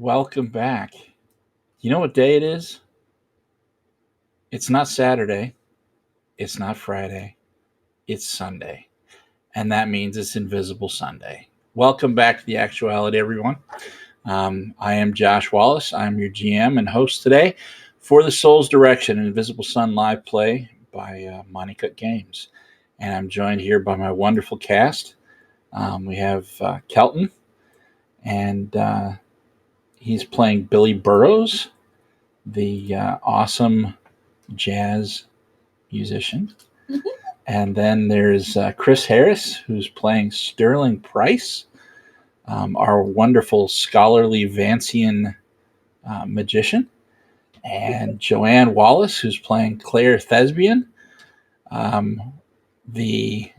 welcome back. You know what day it is? It's not Saturday. It's not Friday. It's Sunday. And that means it's Invisible Sunday. Welcome back to The Actuality, everyone. I am Josh Wallace. I'm your GM and host today for the Soul's Direction, an Invisible Sun live play by Monty Cook Games. And I'm joined here by my wonderful cast. We have Kelton, and he's playing Billy Burrows, the awesome jazz musician. And then there's Chris Harris, who's playing Sterling Price, our wonderful scholarly Vancian magician. And Joanne Wallace, who's playing Claire Thespian, the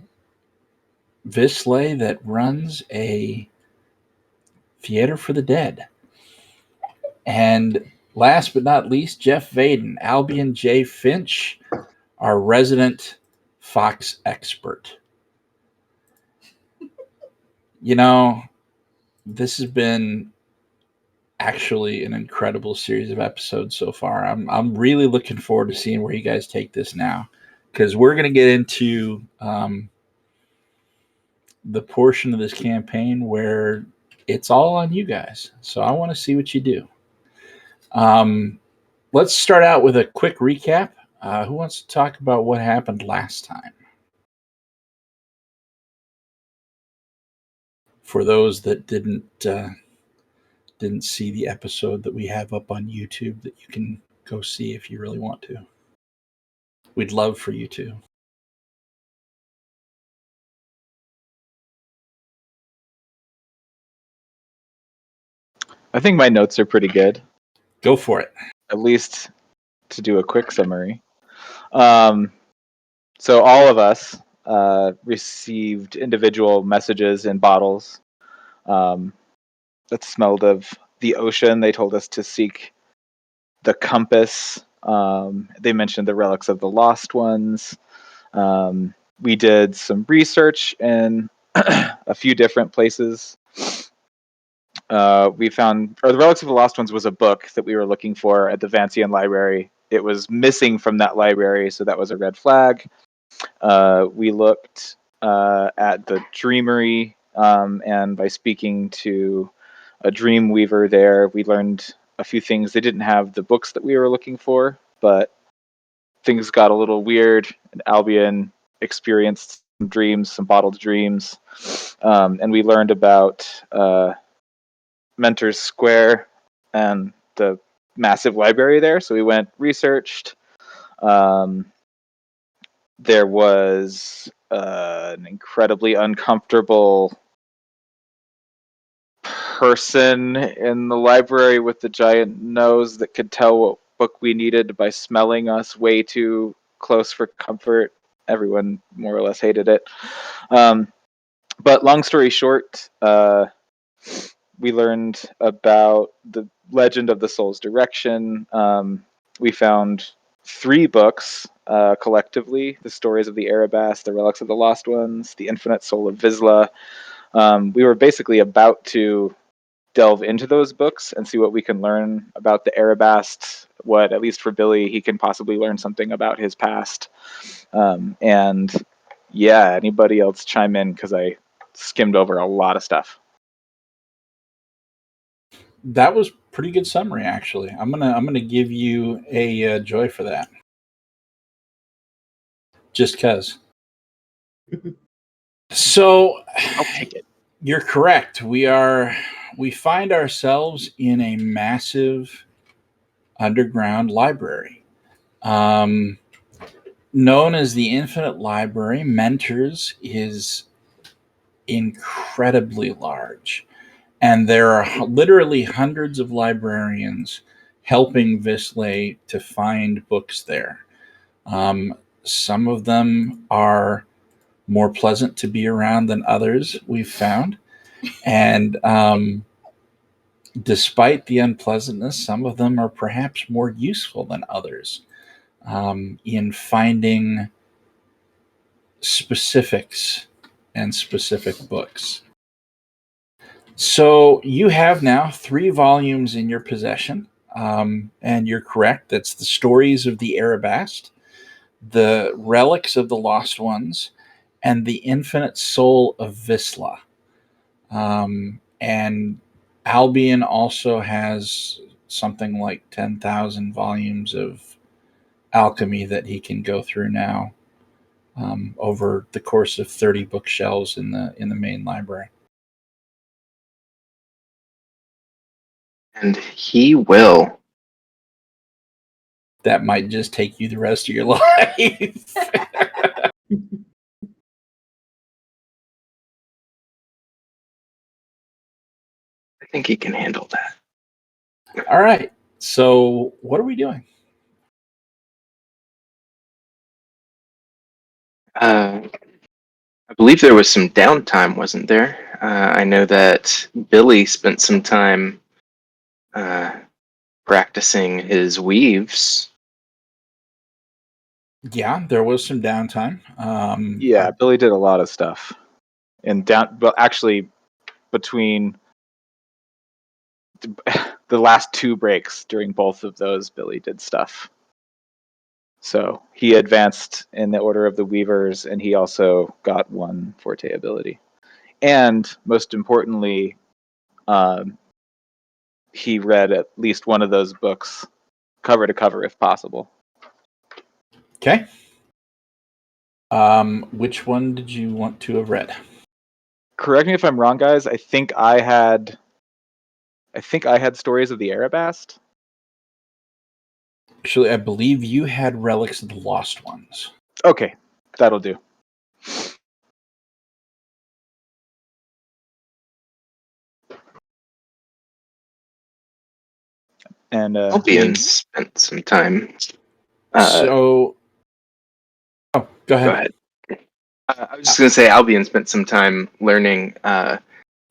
Vislae that runs a theater for the dead. And last but not least, Jeff Vaden, Albion J. Finch, our resident Fox expert. You know, this has been actually an incredible series of episodes so far. I'm really looking forward to seeing where you guys take this now, because we're going to get into the portion of this campaign where it's all on you guys. So I want to see what you do. Let's start out with a quick recap. Who wants to talk about what happened last time? For those that didn't see the episode that we have up on YouTube that you can go see if you really want to. We'd love for you to. I think my notes are pretty good. Go for it. At least to do a quick summary. So all of us received individual messages in bottles that smelled of the ocean. They told us to seek the compass. They mentioned the relics of the lost ones. We did some research in a few different places. We found, or the Relics of the Lost Ones was a book that we were looking for at the Vancian Library. It was missing from that library, so that was a red flag. We looked at the Dreamery, and by speaking to a dream weaver there, we learned a few things. They didn't have the books that we were looking for, but things got a little weird, and Albion experienced some dreams, some bottled dreams, and we learned about Menter's Square and the massive library there. So we went, researched. There was an incredibly uncomfortable person in the library with the giant nose that could tell what book we needed by smelling us way too close for comfort. Everyone more or less hated it. But long story short, we learned about the legend of the Soul's Direction. We found 3 books collectively: the Stories of the Erebus, the Relics of the Lost Ones, the Infinite Soul of Vislae. We were basically about to delve into those books and see what we can learn about the Erebus, what, at least for Billy, he can possibly learn something about his past. And yeah, anybody else chime in, because I skimmed over a lot of stuff. That was pretty good summary, actually. I'm gonna give you a joy for that, just cause. So I'll take it. You're correct. We find ourselves in a massive underground library, known as the Infinite Library. Menter's is incredibly large, and there are literally hundreds of librarians helping Vislae to find books there. Some of them are more pleasant to be around than others, we've found. And despite the unpleasantness, some of them are perhaps more useful than others in finding specifics and specific books. So you have now 3 volumes in your possession, and you're correct. That's the Stories of the Arabast, the Relics of the Lost Ones, and the Infinite Soul of Vislae. And Albion also has something like 10,000 volumes of alchemy that he can go through now, over the course of 30 bookshelves in the main library. And he will. That might just take you the rest of your life. I think he can handle that. All right. So what are we doing? I believe there was some downtime, wasn't there? I know that Billy spent some time practicing his weaves. Yeah, there was some downtime. Yeah, Billy did a lot of stuff, and actually, between the last 2 breaks during both of those, Billy did stuff. So he advanced in the Order of the Weavers, and he also got 1 Forte ability. And most importantly, he read at least one of those books cover to cover, if possible. Okay. Which one did you want to have read? Correct me if I'm wrong, guys. I think I had Stories of the Arabast. Actually, I believe you had Relics of the Lost Ones. Okay, that'll do. And Albion spent some time. Oh, go ahead. Go ahead. I was just going to say Albion spent some time learning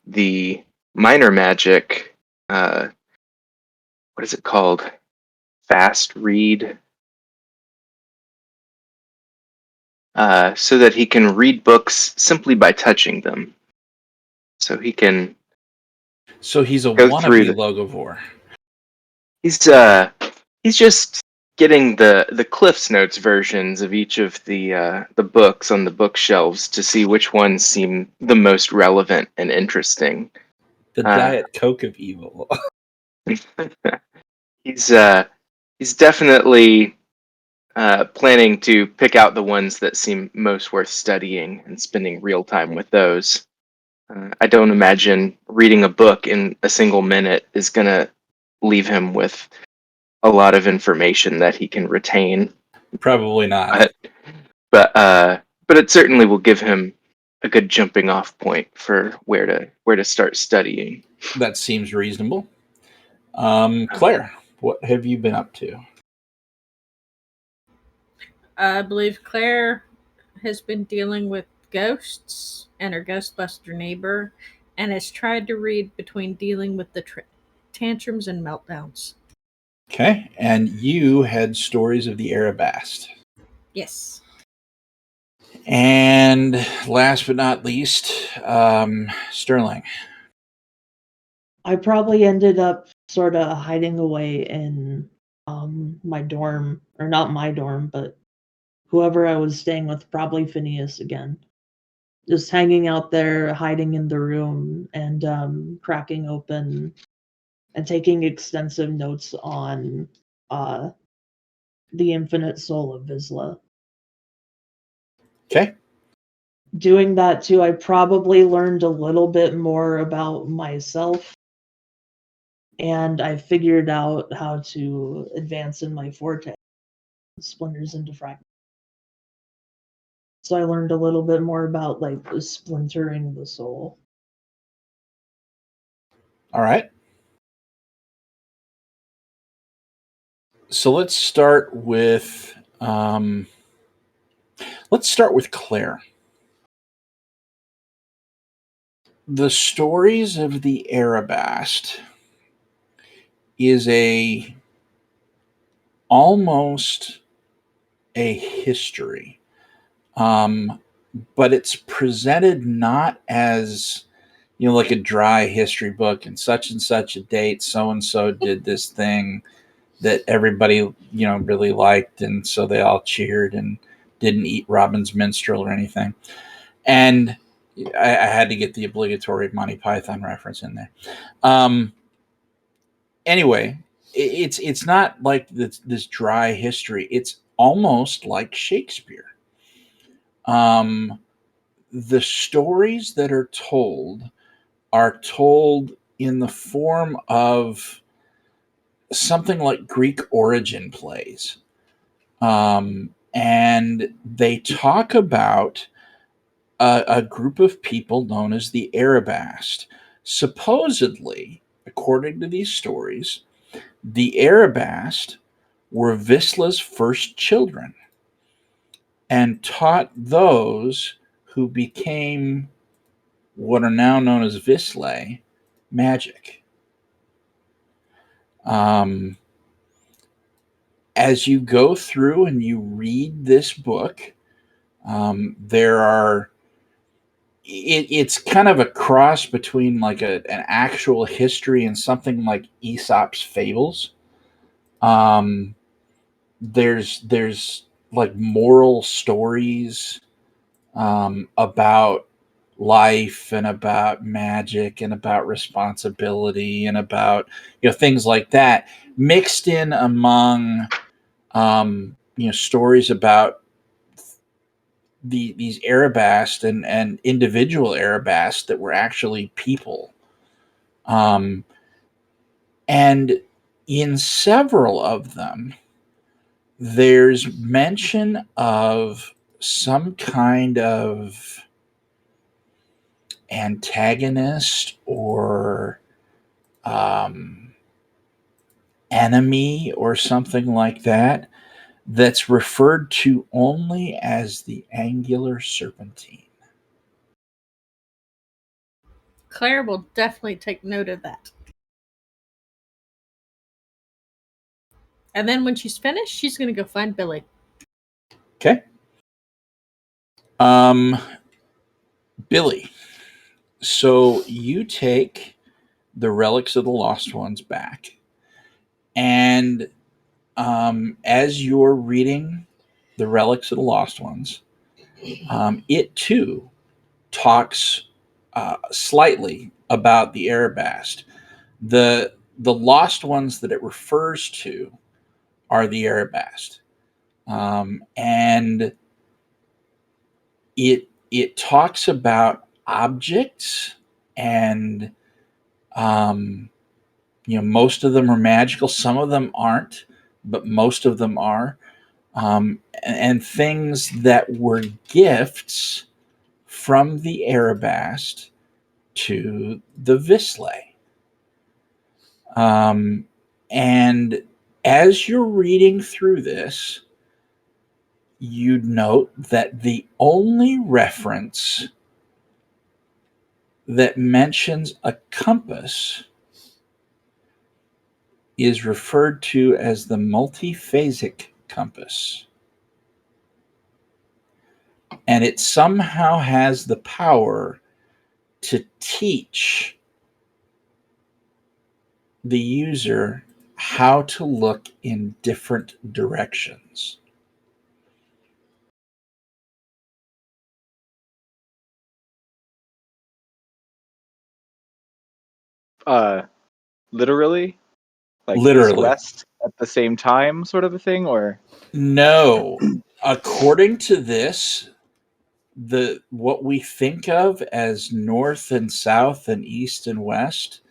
the minor magic. What is it called? Fast read. So that he can read books simply by touching them. So he can. So he's a go through wannabe Logavore. He's just getting the Cliff's Notes versions of each of the books on the bookshelves to see which ones seem the most relevant and interesting. The Diet Coke of evil. He's definitely planning to pick out the ones that seem most worth studying and spending real time with those. I don't imagine reading a book in a single minute is going to leave him with a lot of information that he can retain. Probably not. But it certainly will give him a good jumping off point for where to start studying. That seems reasonable. Claire, what have you been up to? I believe Claire has been dealing with ghosts and her Ghostbuster neighbor, and has tried to read between dealing with the tantrums and meltdowns. Okay, and you had Stories of the Arabast. Yes. And last but not least, Sterling. I probably ended up sort of hiding away in my dorm, or not my dorm, but whoever I was staying with, probably Phineas again. Just hanging out there, hiding in the room, and cracking open and taking extensive notes on the Infinite Soul of Vislae. Okay. Doing that too, I probably learned a little bit more about myself, and I figured out how to advance in my forte, splinters into fragments. So I learned a little bit more about like the splintering the soul. All right. So let's start with Claire. The Stories of the Arabast is almost a history, but it's presented not as like a dry history book, and such a date, so and so did this thing that everybody really liked, and so they all cheered and didn't eat Robin's minstrel or anything. And I had to get the obligatory Monty Python reference in there. Anyway, it's not like this dry history. It's almost like Shakespeare. The stories that are told in the form of something like Greek origin plays. And they talk about a group of people known as the Arabast. Supposedly, according to these stories, the Arabast were Vislae's first children and taught those who became what are now known as Vislae magic. As you go through and you read this book, there are it's kind of a cross between like an actual history and something like Aesop's fables. There's like moral stories about life and about magic and about responsibility and about things like that, mixed in among stories about these Arabast and individual Arabast that were actually people. And in several of them, there's mention of some kind of antagonist or enemy or something like that that's referred to only as the Angular Serpentine. Claire will definitely take note of that. And then when she's finished, she's going to go find Billy. Okay. Billy, so you take the Relics of the Lost Ones back, and as you're reading the Relics of the Lost Ones, it too talks slightly about the Arabast. The Lost Ones that it refers to are the Arabast, and it talks about objects, and most of them are magical. Some of them aren't, but most of them are. And things that were gifts from the Arabast to the Vislae. And as you're reading through this, you note that the only reference that mentions a compass is referred to as the Multiphasic Compass. And it somehow has the power to teach the user how to look in different directions. Literally? Like Literally. east-west at the same time sort of a thing, or? No. According to this, what we think of as north and south and east and west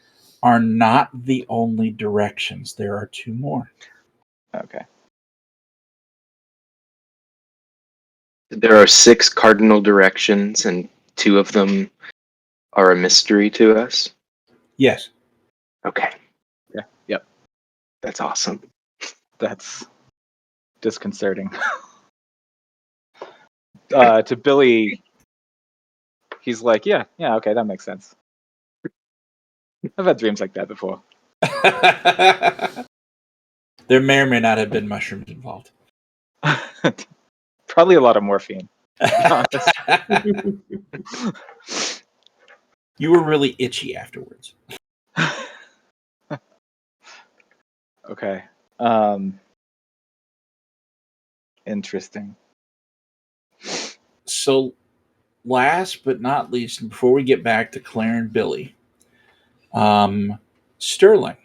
are not the only directions. There are two more. Okay. There are 6 cardinal directions, and 2 of them are a mystery to us. Yes. Okay. Yeah. Yep. That's awesome. That's disconcerting. To Billy, he's like, yeah, okay, that makes sense. I've had dreams like that before. There may or may not have been mushrooms involved. Probably a lot of morphine. To be honest. You were really itchy afterwards. Okay. Interesting. So, last but not least, before we get back to Claire and Billy, Sterling,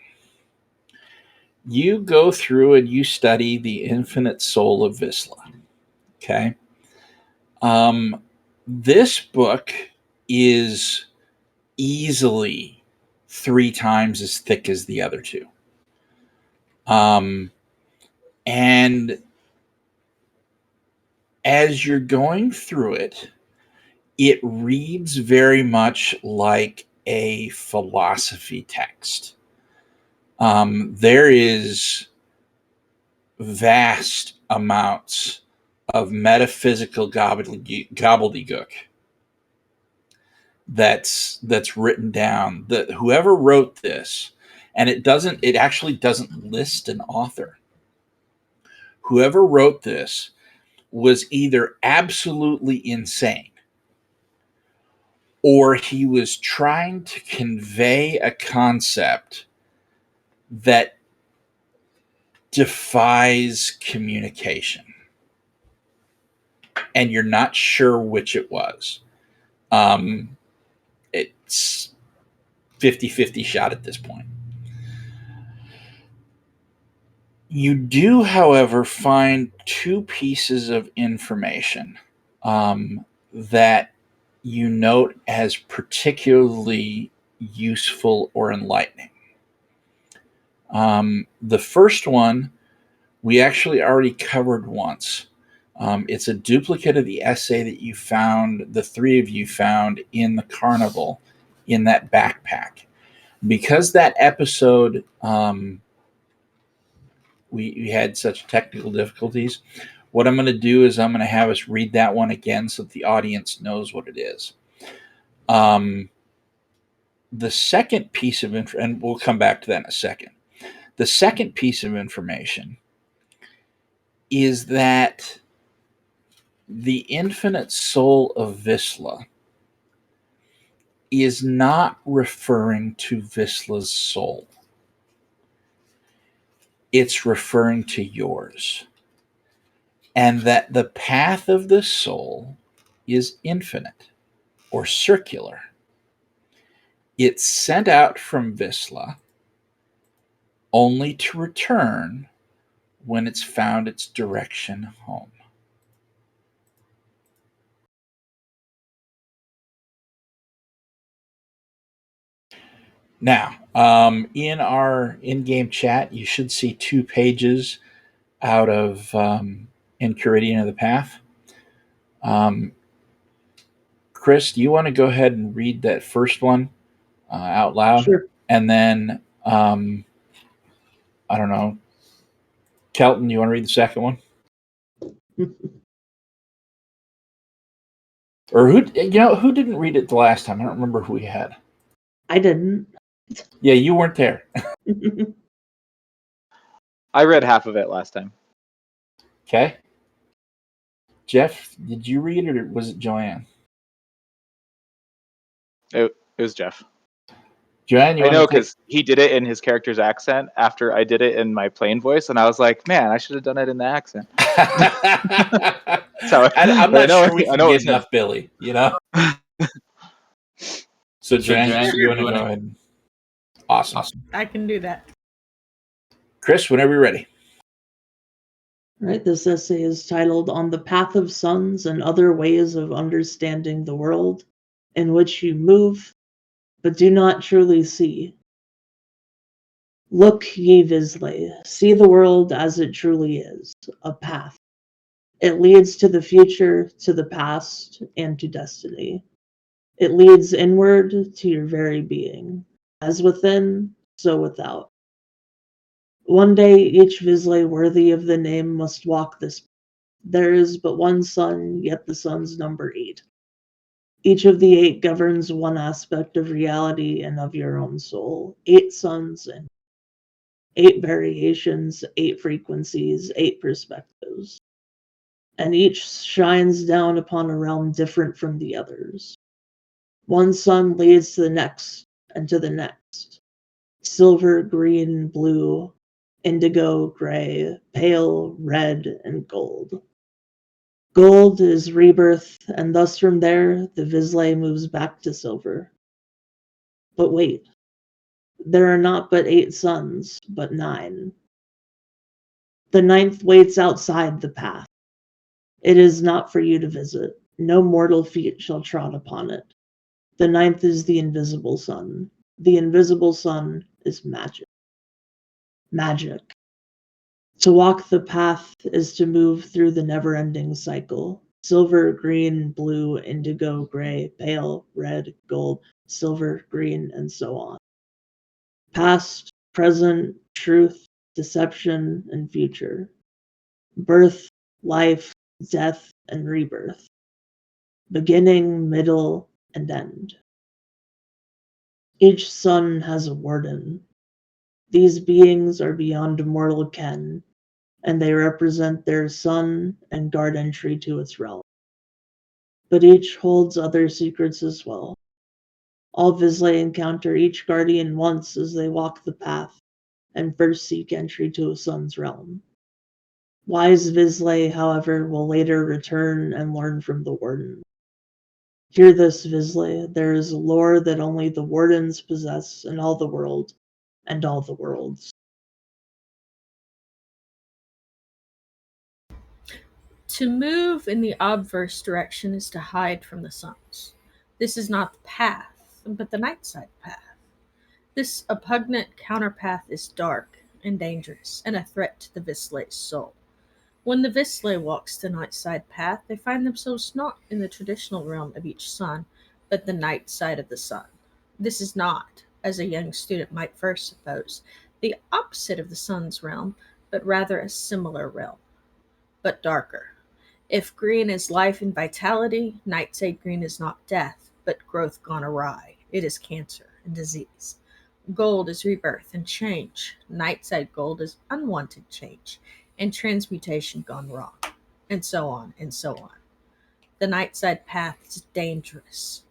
you go through and you study the infinite soul of Vislae. Okay. This book is easily 3 times as thick as the other two. And as you're going through it, it reads very much like a philosophy text. There is vast amounts of metaphysical gobbledygook that's written down. That whoever wrote this, and it actually doesn't list an author. Whoever wrote this was either absolutely insane, or he was trying to convey a concept that defies communication, and you're not sure which it was. It's 50-50 shot at this point. You do, however, find 2 pieces of information that you note as particularly useful or enlightening. The first one we actually already covered once. It's a duplicate of the essay that you found, the 3 of you found in the carnival in that backpack. Because that episode, we had such technical difficulties, what I'm going to do is I'm going to have us read that one again so that the audience knows what it is. The second piece of info, and we'll come back to that in a second. The second piece of information is that the infinite soul of Vislae is not referring to Vislae's soul. It's referring to yours. And that the path of the soul is infinite or circular. It's sent out from Vislae only to return when it's found its direction home. Now, in our in-game chat, you should see 2 pages out of Enchiridion of the Path. Chris, do you want to go ahead and read that first one out loud? Sure. And then, I don't know, Kelton, do you want to read the second one? Or who didn't read it the last time? I don't remember who we had. I didn't. Yeah, you weren't there. I read half of it last time. Okay. Jeff, did you read it or was it Joanne? It was Jeff. Joanne, I know because he did it in his character's accent after I did it in my plain voice, and I was like, "Man, I should have done it in the accent." So I'm not sure we can get him. enough Billy, you know? So Joanne, you want to go ahead? Awesome. I can do that. Chris, whenever you're ready. Right, this essay is titled On the Path of Suns and Other Ways of Understanding the World in Which You Move, but Do Not Truly See. Look, ye Vislae, see the world as it truly is, a path. It leads to the future, to the past, and to destiny. It leads inward to your very being, as within, so without. One day each Vislae worthy of the name must walk this path. There is but one sun, yet the suns number 8. Each of the 8 governs one aspect of reality and of your own soul. 8 suns and 8 variations, 8 frequencies, 8 perspectives. And each shines down upon a realm different from the others. One sun leads to the next and to the next. Silver, green, blue, indigo, gray, pale, red, and gold. Gold is rebirth, and thus from there, the Vislae moves back to silver. But wait, there are not but 8 suns, but 9. The 9th waits outside the path. It is not for you to visit. No mortal feet shall trod upon it. The 9th is the invisible sun. The invisible sun is magic. Magic. To walk the path is to move through the never-ending cycle. Silver, green, blue, indigo, gray, pale, red, gold, silver, green, and so on. Past, present, truth, deception, and future. Birth, life, death, and rebirth. Beginning, middle, and end. Each sun has a warden. These beings are beyond mortal ken, and they represent their sun and guard entry to its realm. But each holds other secrets as well. All Vislae encounter each guardian once as they walk the path and first seek entry to a sun's realm. Wise Vislae, however, will later return and learn from the warden. Hear this, Vislae, there is a lore that only the wardens possess in all the world and all the worlds. To move in the obverse direction is to hide from the suns. This is not the path, but the night side path. This oppugnant counterpath is dark and dangerous, and a threat to the Vislae's soul. When the Vislae walks the night side path, they find themselves not in the traditional realm of each sun, but the night side of the sun. This is not, as a young student might first suppose, the opposite of the sun's realm, but rather a similar realm, but darker. If green is life and vitality, nightside green is not death, but growth gone awry. It is cancer and disease. Gold is rebirth and change. Nightside gold is unwanted change and transmutation gone wrong, and so on and so on. The nightside path is dangerous.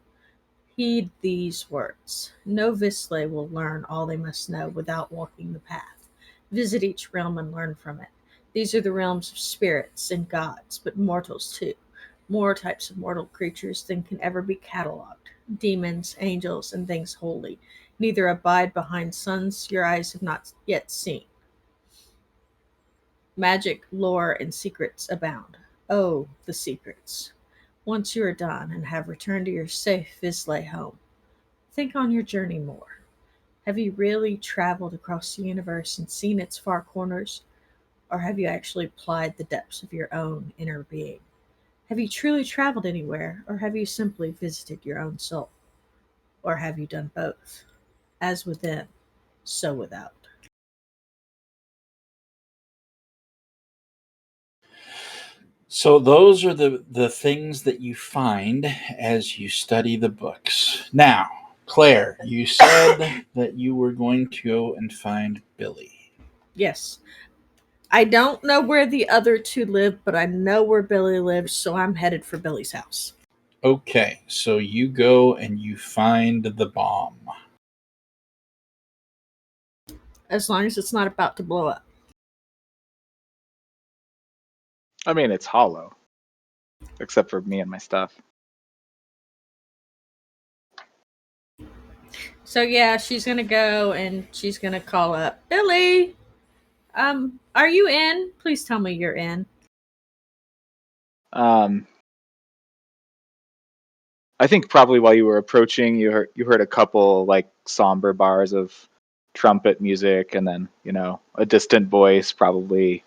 Heed these words. No Vislae will learn all they must know without walking the path. Visit each realm and learn from it. These are the realms of spirits and gods, but mortals too. More types of mortal creatures than can ever be catalogued. Demons, angels, and things holy. Neither abide behind suns your eyes have not yet seen. Magic, lore, and secrets abound. Oh, the secrets. Once you are done and have returned to your safe Vislae home, think on your journey more. Have you really traveled across the universe and seen its far corners? Or have you actually plied the depths of your own inner being? Have you truly traveled anywhere, or have you simply visited your own soul? Or have you done both? As within, so without. So those are the things that you find as you study the books. Now, Claire, you said that you were going to go and find Billy. Yes. I don't know where the other two live, but I know where Billy lives, so I'm headed for Billy's house. Okay, so you go and you find the bomb. As long as it's not about to blow up. I mean, it's hollow, except for me and my stuff. So yeah, she's gonna go and she's gonna call up Billy. Are you in? Please tell me you're in. I think probably while you were approaching, you heard a couple like somber bars of trumpet music, and then a distant voice probably,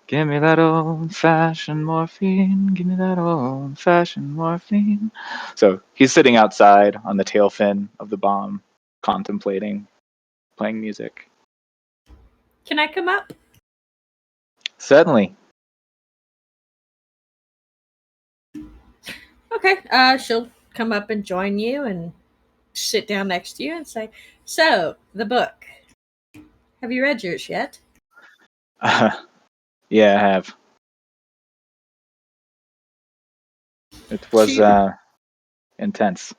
"Give me that old-fashioned morphine. Give me that old-fashioned morphine." So he's sitting outside on the tail fin of the bomb, contemplating, playing music. Can I come up? Certainly. Okay. She'll come up and join you and sit down next to you and say, "So, the book. Have you read yours yet?" Yeah, I have. It was She intense.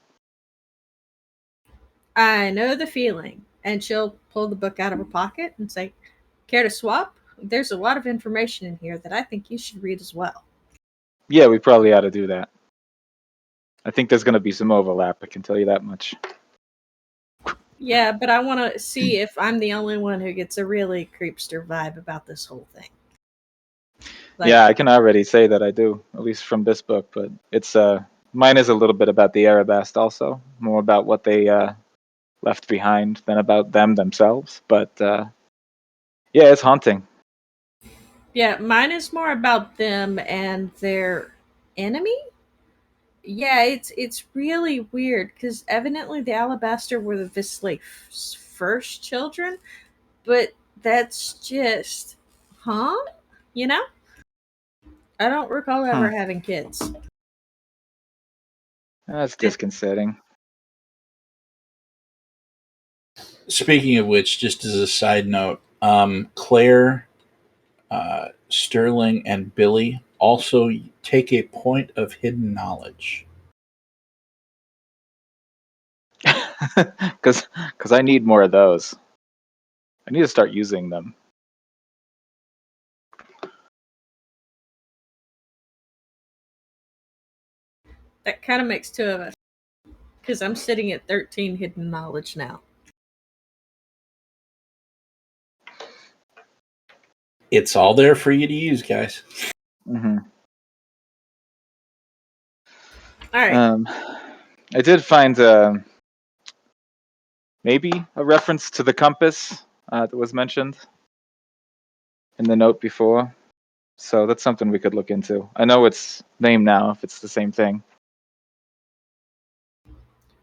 I know the feeling. And she'll pull the book out of her pocket and say, care to swap? There's a lot of information in here that I think you should read as well. Yeah, we probably ought to do that. I think there's going to be some overlap, I can tell you that much. Yeah, but I want to see if I'm the only one who gets a really creepster vibe about this whole thing. Like, Yeah, I can already say that I do, at least from this book, but it's mine is a little bit about the Arabast also, more about what they left behind than about them themselves, but yeah, it's haunting. yeah, mine is more about them and their enemy. Yeah, it's really weird because evidently the Alabaster were the Vislae's first children, but that's just, huh? You know? I don't recall ever having kids. That's disconcerting. Speaking of which, just as a side note, Claire, Sterling, and Billy also take a point of hidden knowledge. Because I need more of those. I need to start using them. That kind of makes two of us. Because I'm sitting at 13 hidden knowledge now. It's all there for you to use, guys. Mm-hmm. All right. I did find maybe a reference to the compass that was mentioned in the note before. So that's something we could look into. I know it's named now if it's the same thing.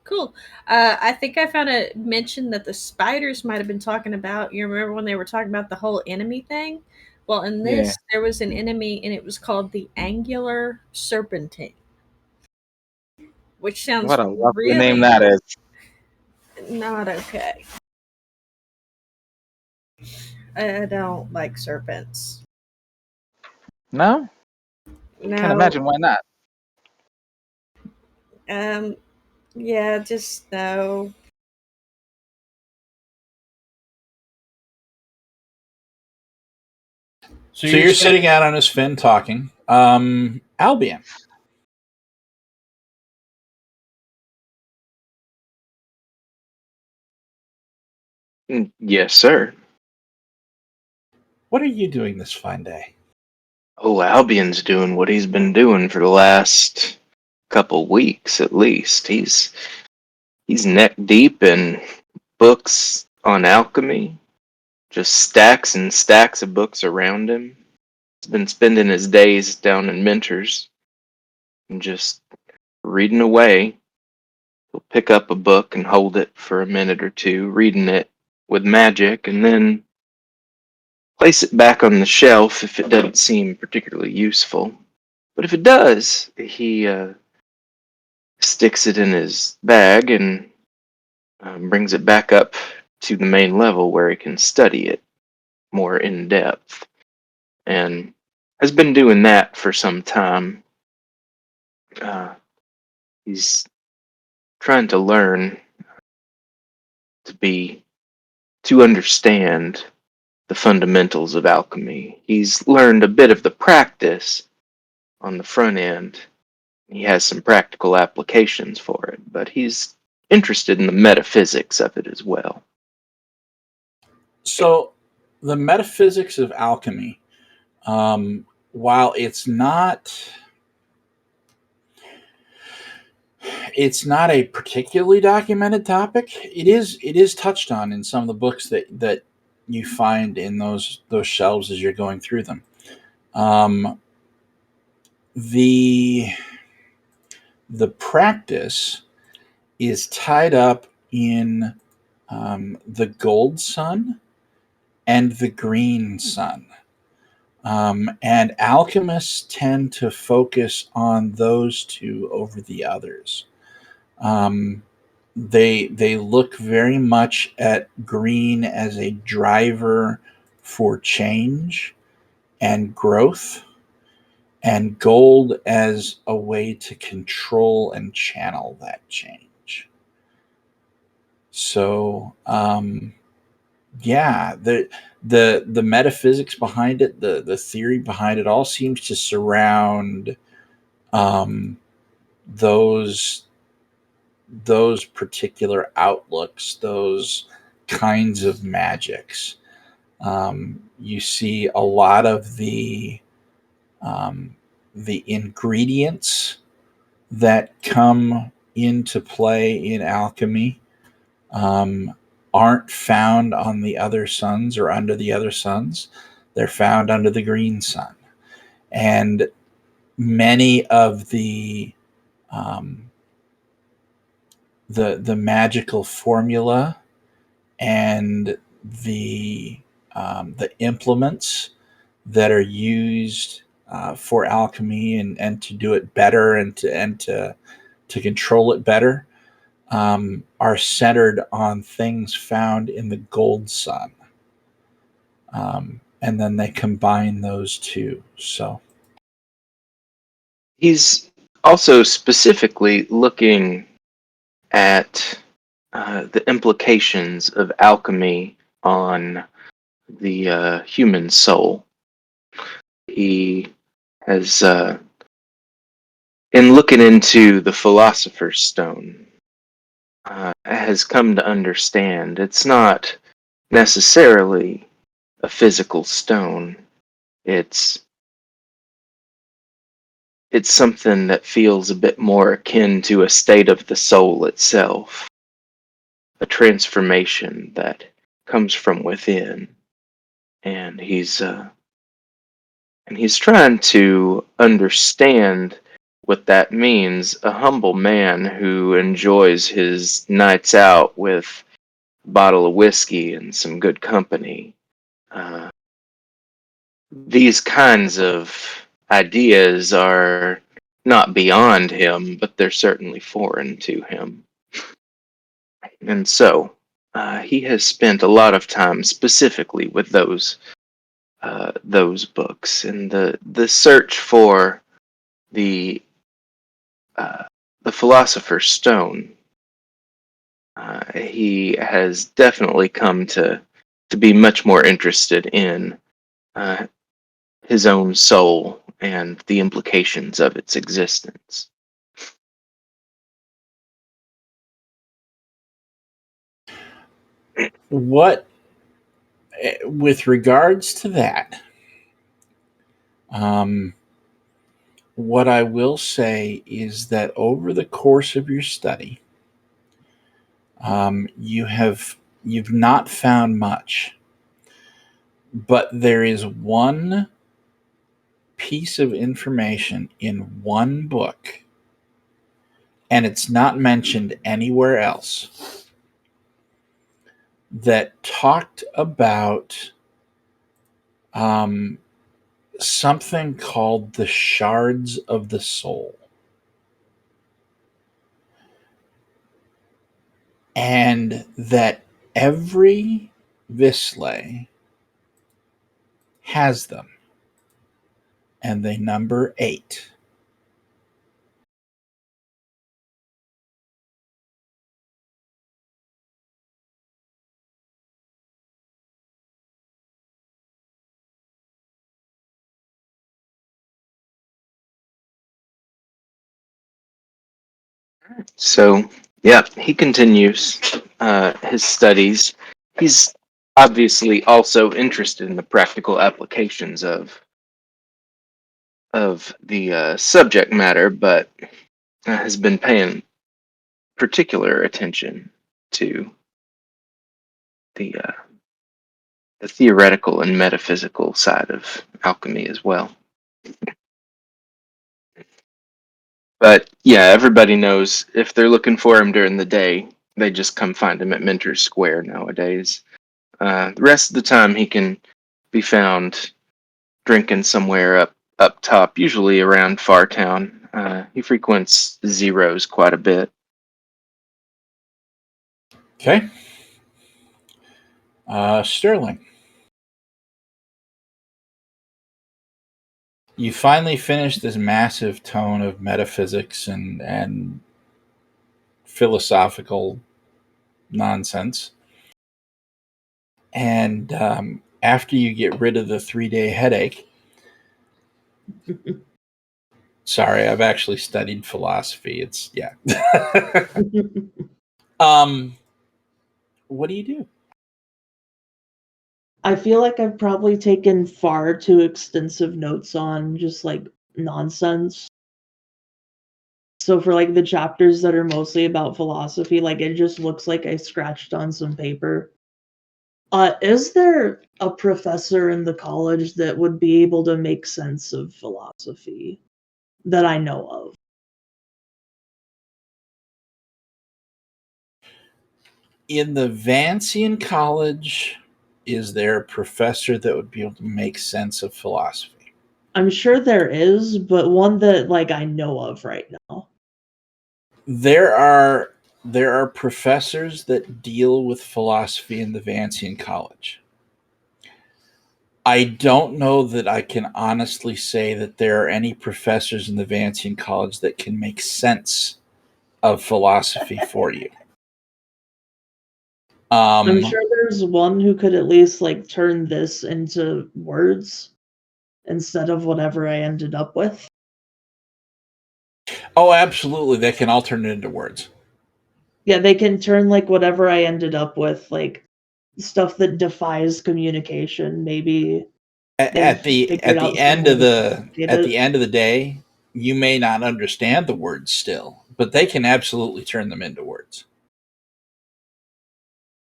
Cool. I think I found a mention that the spiders might have been talking about. You remember when they were talking about the whole enemy thing? Well, in this, Yeah. there was an enemy, and it was called the Angular Serpentine, which sounds What a lovely really name that is. not okay. I don't like serpents. No? No. Can't imagine why not. Yeah, just no. So you're sitting out on his fin talking. Albion. Yes, sir. What are you doing this fine day? Oh, Albion's doing what he's been doing for the last couple weeks at least. He's neck deep in books on alchemy, just stacks and stacks of books around him. He's been spending his days down in Menter's and just reading away. He'll pick up a book and hold it for a minute or two, reading it with magic, and then place it back on the shelf if it doesn't seem particularly useful. But if it does, he sticks it in his bag and brings it back up to the main level where he can study it more in depth. And has been doing that for some time. He's trying to learn to understand the fundamentals of alchemy. He's learned a bit of the practice on the front end. He has some practical applications for it, but he's interested in the metaphysics of it as well. So, the metaphysics of alchemy, while it's not a particularly documented topic, it is touched on in some of the books that you find in those shelves as you're going through them. The practice is tied up in the gold sun and the green sun. And alchemists tend to focus on those two over the others. They look very much at green as a driver for change and growth, and gold as a way to control and channel that change. So, yeah, the metaphysics behind it, the theory behind it, all seems to surround those particular outlooks, those kinds of magics. You see a lot of the ingredients that come into play in alchemy aren't found on the other suns or under the other suns. They're found under the green sun. And many of the magical formula and the implements that are used for alchemy and to do it better and to control it better are centered on things found in the gold sun. And then they combine those two. So He's also specifically looking at the implications of alchemy on the human soul. He has, in looking into the Philosopher's Stone, has come to understand it's not necessarily a physical stone. It's something that feels a bit more akin to a state of the soul itself, a transformation that comes from within, and he's trying to understand what that means. A humble man who enjoys his nights out with a bottle of whiskey and some good company. These kinds of ideas are not beyond him, but they're certainly foreign to him. And so he has spent a lot of time specifically with those books and the search for the Philosopher's Stone. He has definitely come to be much more interested in his own soul and the implications of its existence. what, with regards to that, what I will say is that over the course of your study, you've not found much, but there is one piece of information in one book, and it's not mentioned anywhere else, that talked about something called the shards of the soul. And that every Vislae has them. And they number 8. So, yeah, he continues his studies. He's obviously also interested in the practical applications of the subject matter, but has been paying particular attention to the theoretical and metaphysical side of alchemy as well. But yeah, everybody knows if they're looking for him during the day, they just come find him at Menter Square nowadays. The rest of the time, he can be found drinking somewhere up top, usually around Fartown. He frequents Zeros quite a bit. Okay. Sterling. You finally finish this massive tome of metaphysics and philosophical nonsense. And after you get rid of the 3-day headache, sorry, I've actually studied philosophy. It's, yeah. What do you do? I feel like I've probably taken far too extensive notes on just like nonsense. So for like the chapters that are mostly about philosophy, like it just looks like I scratched on some paper. Is there a professor in the college that would be able to make sense of philosophy that I know of? In the Vancian College, is there a professor that would be able to make sense of philosophy? I'm sure there is, but one that like I know of right now. There are professors that deal with philosophy in the Vancian College. I don't know that I can honestly say that there are any professors in the Vancian College that can make sense of philosophy for you. I'm sure there's one who could at least like turn this into words instead of whatever I ended up with. Oh, absolutely. They can all turn it into words. Yeah, they can turn like whatever I ended up with, like stuff that defies communication. Maybe At the figured out some end way of to the communicate it. end of the day, you may not understand the words still, but they can absolutely turn them into words.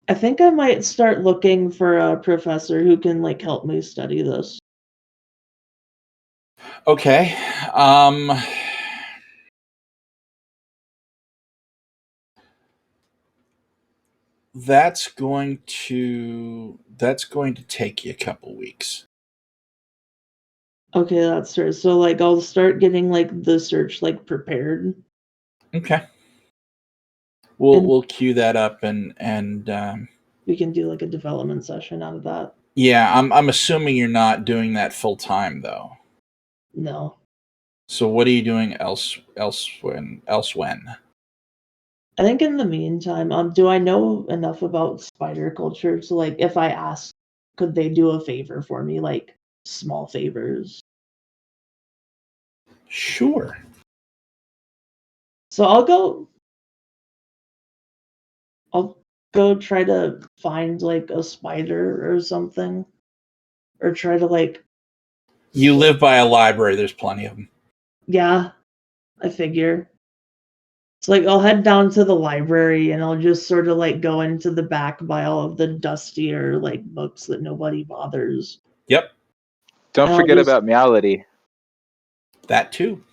I think I might start looking for a professor who can like help me study this. Okay. That's going to take you a couple weeks. Okay, that's fair. So like I'll start getting like the search like prepared. Okay. And We'll queue that up and we can do like a development session out of that. yeah, I'm assuming you're not doing that full time though. No. So what are you doing else when? I think in the meantime, do I know enough about spider culture? So like if I ask, could they do a favor for me? Like small favors. Sure. So I'll go try to find like a spider or something. Or try to like You live by a library, there's plenty of them. yeah, I figure. So like I'll head down to the library and I'll just sort of like go into the back by all of the dustier like books that nobody bothers. Yep. Don't And I'll forget just about Meowlity. That too.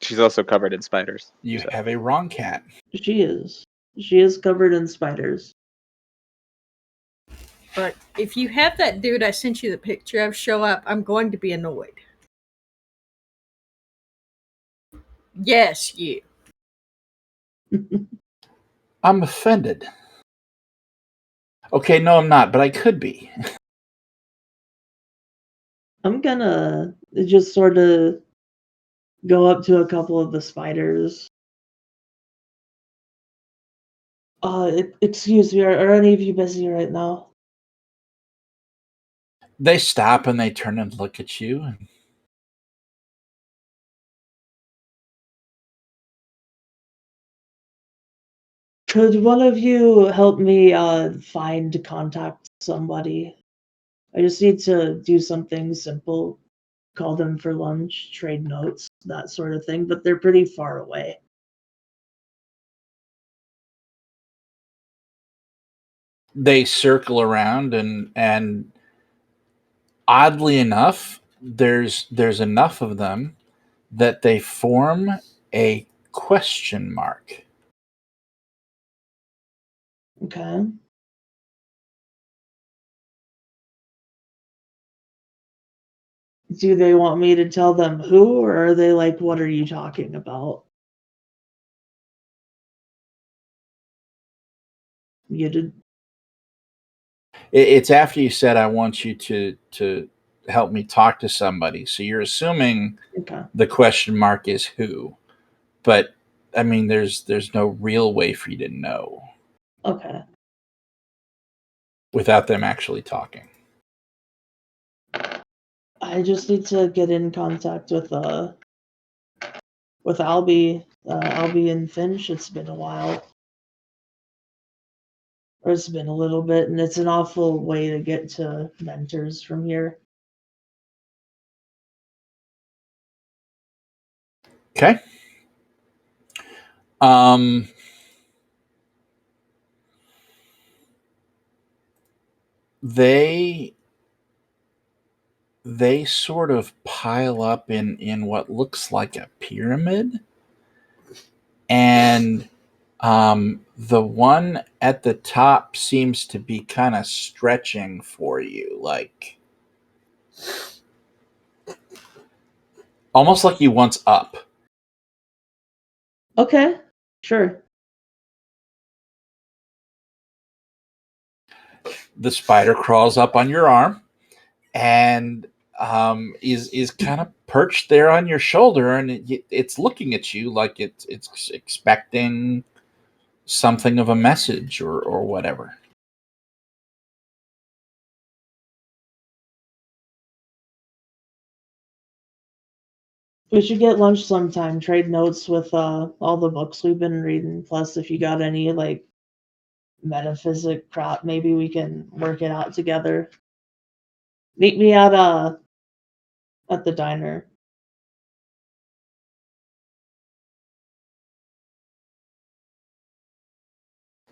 She's also covered in spiders. You so. have a wrong cat. she is covered in spiders. But if you have that dude I sent you the picture of show up, I'm going to be annoyed. Yes, you. I'm offended. Okay, no, I'm not, but I could be. I'm gonna just sort of go up to a couple of the spiders. Excuse me, are any of you busy right now? They stop and they turn and look at you. Could one of you help me contact somebody? I just need to do something simple. Call them for lunch, trade notes, that sort of thing, but they're pretty far away. They circle around and oddly enough, there's enough of them that they form a question mark. Okay. Do they want me to tell them who, or are they like, what are you talking about? Muted. It's after you said I want you to help me talk to somebody. So you're assuming Okay. the question mark is who, but I mean, there's no real way for you to know Okay. without them actually talking. I just need to get in contact with Albie and Finch. It's been a while. Or it's been a little bit, and it's an awful way to get to Mentors from here. Okay. They sort of pile up in what looks like a pyramid, and the one at the top seems to be kind of stretching for you, like almost like he wants up. Okay, sure. The spider crawls up on your arm and is kind of perched there on your shoulder, and it's looking at you like it's expecting something of a message or whatever. We should get lunch sometime, trade notes with all the books we've been reading. Plus, if you got any like metaphysic crap, maybe we can work it out together. Meet me at the diner.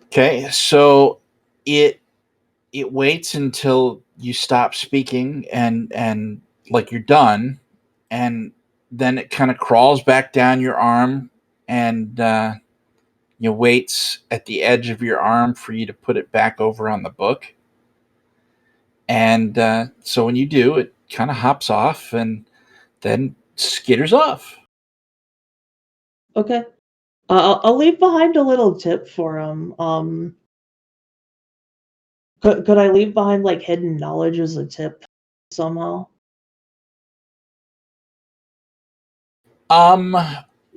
Okay, so it waits until you stop speaking and like you're done, and then it kind of crawls back down your arm and waits at the edge of your arm for you to put it back over on the book. And so when you do, it kind of hops off and then skitters off. Okay. I'll leave behind a little tip for him. Could I leave behind like hidden knowledge as a tip somehow?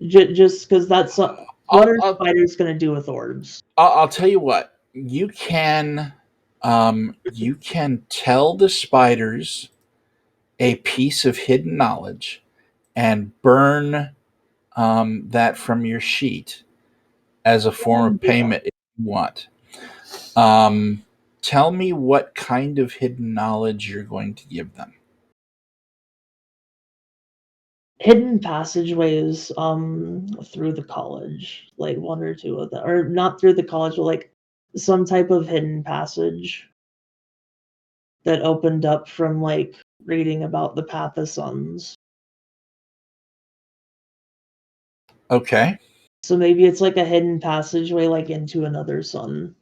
Just because that's what are spiders going to do with orbs? I'll tell you what. You can tell the spiders a piece of hidden knowledge and burn that from your sheet as a form of payment if you want. Tell me what kind of hidden knowledge you're going to give them. Hidden passageways through the college, like one or two of them, or not through the college, but like some type of hidden passage that opened up from like reading about the Path of Suns. Okay. So maybe it's like a hidden passageway like into another sun.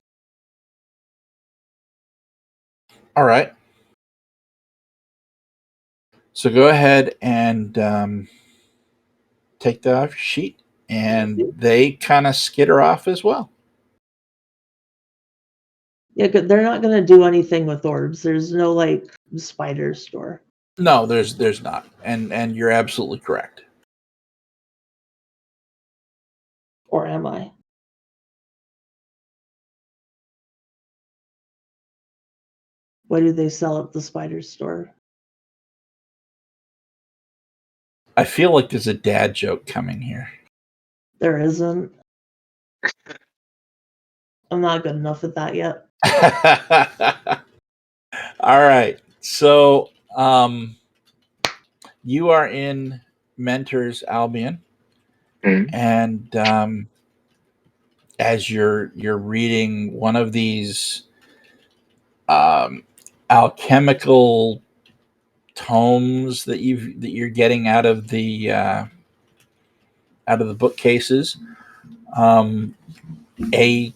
All right. So go ahead and take that off your sheet, and they kind of skitter off as well. Yeah, they're not gonna do anything with orbs. There's no like spider store. No, there's not, and you're absolutely correct. Or am I? What do they sell at the spider store? I feel like there's a dad joke coming here. There isn't. I'm not good enough at that yet. All right. So you are in Mentor's Albion, and as you're reading one of these alchemical tomes that you're getting out of the bookcases, a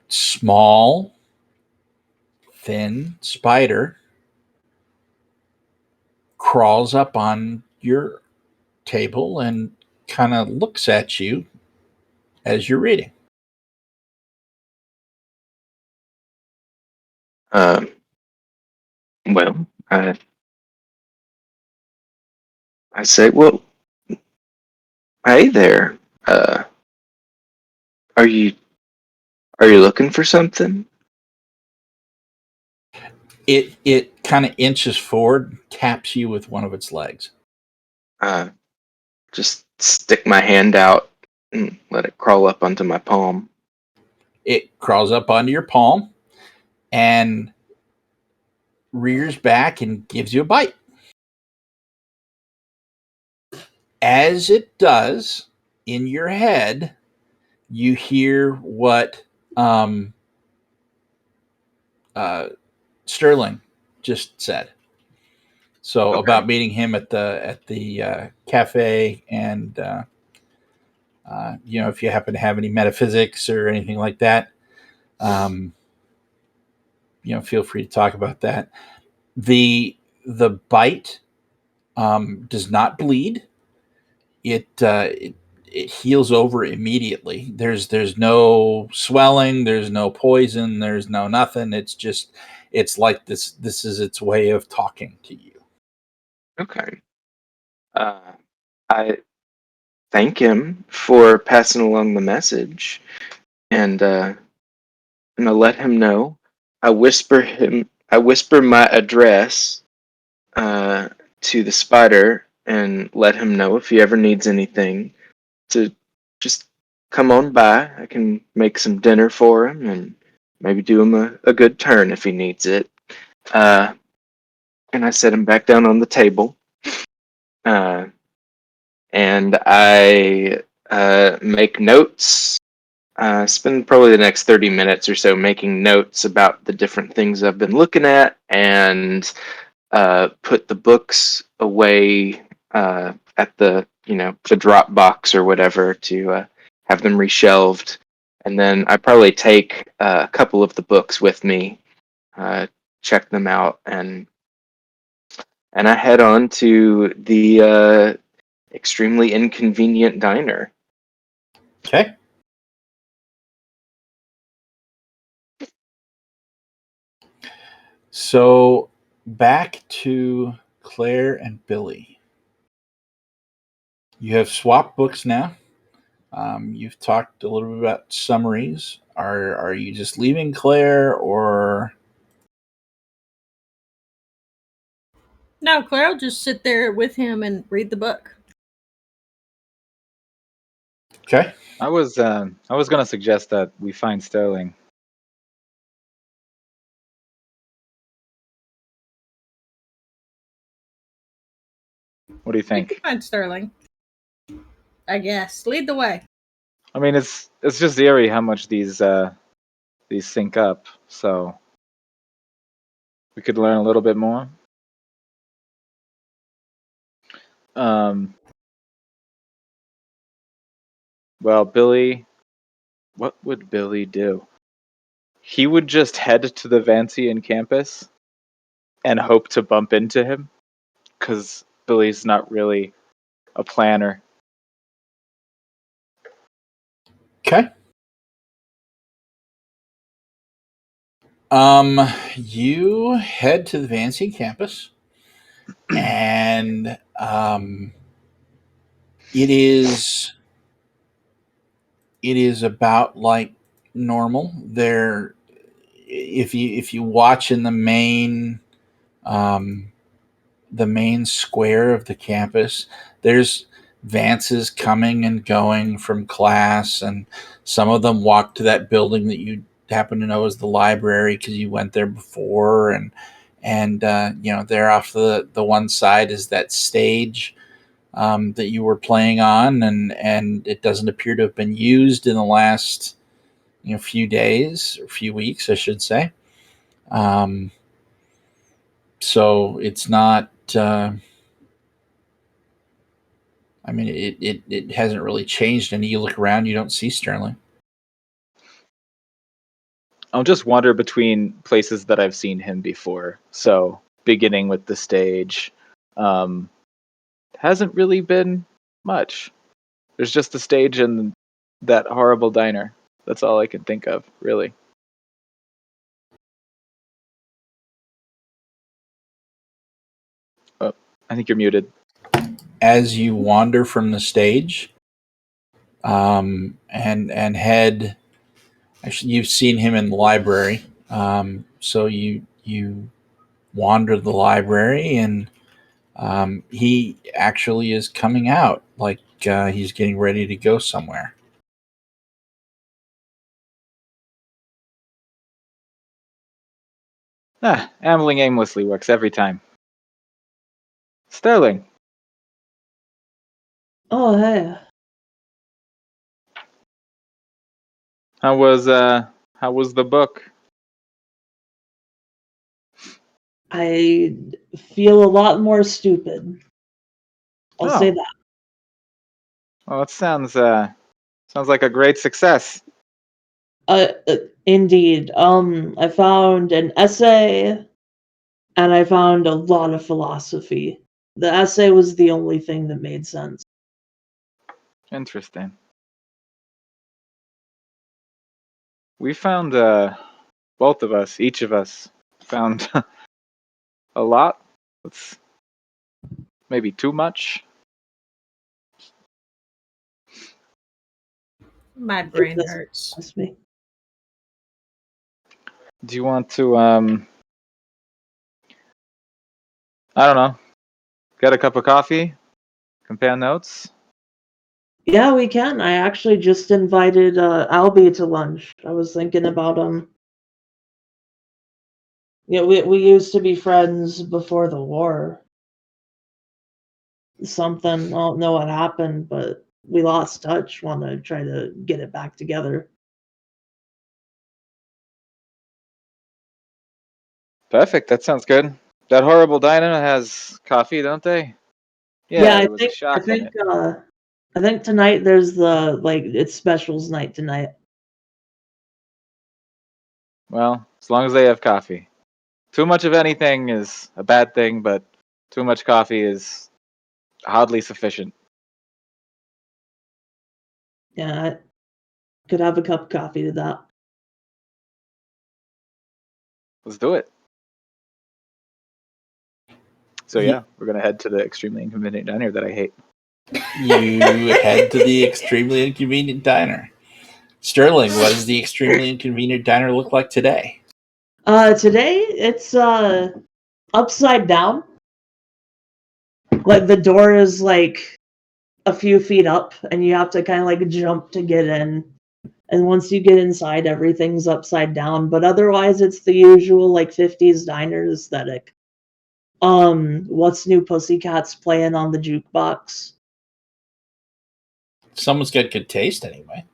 small, thin spider crawls up on your table and kind of looks at you as you're reading. Well, I say, well, hey there. Are you looking for something? It kind of inches forward, taps you with one of its legs. Just stick my hand out and let it crawl up onto my palm. It crawls up onto your palm and rears back and gives you a bite. As it does, in your head, you hear what Sterling just said. So about meeting him at the cafe, and if you happen to have any metaphysics or anything like that, feel free to talk about that. The bite does not bleed. It heals over immediately. There's no swelling. There's no poison. There's no nothing. It's like this. This is its way of talking to you. Okay. I thank him for passing along the message, and I let him know. I whisper my address to the spider, and let him know if he ever needs anything to just come on by. I can make some dinner for him and maybe do him a good turn if he needs it. And I set him back down on the table. And I make notes. Spend probably the next 30 minutes or so making notes about the different things I've been looking at, and put the books away at the drop box or whatever to have them reshelved. And then I probably take a couple of the books with me, check them out, and I head on to the extremely inconvenient diner. Okay. So back to Claire and Billy. You have swapped books now. You've talked a little bit about summaries. Are you just leaving Claire, or? No, Claire will just sit there with him and read the book. Okay. I was going to suggest that we find Sterling. What do you We think? can find Sterling. I guess. Lead the way. I mean, it's just eerie how much these sync up. So we could learn a little bit more. Well, Billy, what would Billy do? He would just head to the Vancian campus and hope to bump into him, because Billy's not really a planner. Okay. You head to the Vancing campus, and it is about like normal. There, if you watch in the main square of the campus, there's Vances coming and going from class, and some of them walk to that building that you happen to know is the library because you went there before, and there off the one side is that stage that you were playing on, and it doesn't appear to have been used in the last few days or few weeks, I should say. So it's not. I mean, it hasn't really changed any. You look around, you don't see Sterling. I'll just wander between places that I've seen him before. So, beginning with the stage, hasn't really been much. There's just the stage and that horrible diner. That's all I can think of, really. Oh, I think you're muted. as you wander from the stage, and head. Actually, you've seen him in the library. So you wander the library, and he actually is coming out like he's getting ready to go somewhere. Ambling aimlessly works every time. Sterling. Oh, hey. How was the book? I feel a lot more stupid. I'll say that. Well, it sounds like a great success. Indeed. I found an essay and I found a lot of philosophy. The essay was the only thing that made sense. Interesting. We found both of us, each of us, found a lot. It's maybe too much. My brain hurts. That's me. Do you want to I don't know, get a cup of coffee, compare notes? Yeah, we can. I actually just invited Albie to lunch. I was thinking about him. Yeah, we used to be friends before the war. Something, I don't know what happened, but we lost touch. Want to try to get it back together. Perfect, that sounds good. That horrible diner has coffee, don't they? Yeah, There was a I shot in think it. I think tonight there's the it's specials night tonight. Well, as long as they have coffee. Too much of anything is a bad thing, but too much coffee is hardly sufficient. Yeah, I could have a cup of coffee to that. Let's do it. So yeah, we're gonna head to the extremely inconvenient diner that I hate. You head to the extremely inconvenient diner. Sterling, what does the extremely inconvenient diner look like today? Today it's upside down. Like the door is like a few feet up and you have to kind of like jump to get in. And once you get inside, everything's upside down. But otherwise, it's the usual like 50s diner aesthetic. What's New Pussycats playing on the jukebox? Someone's got good taste anyway.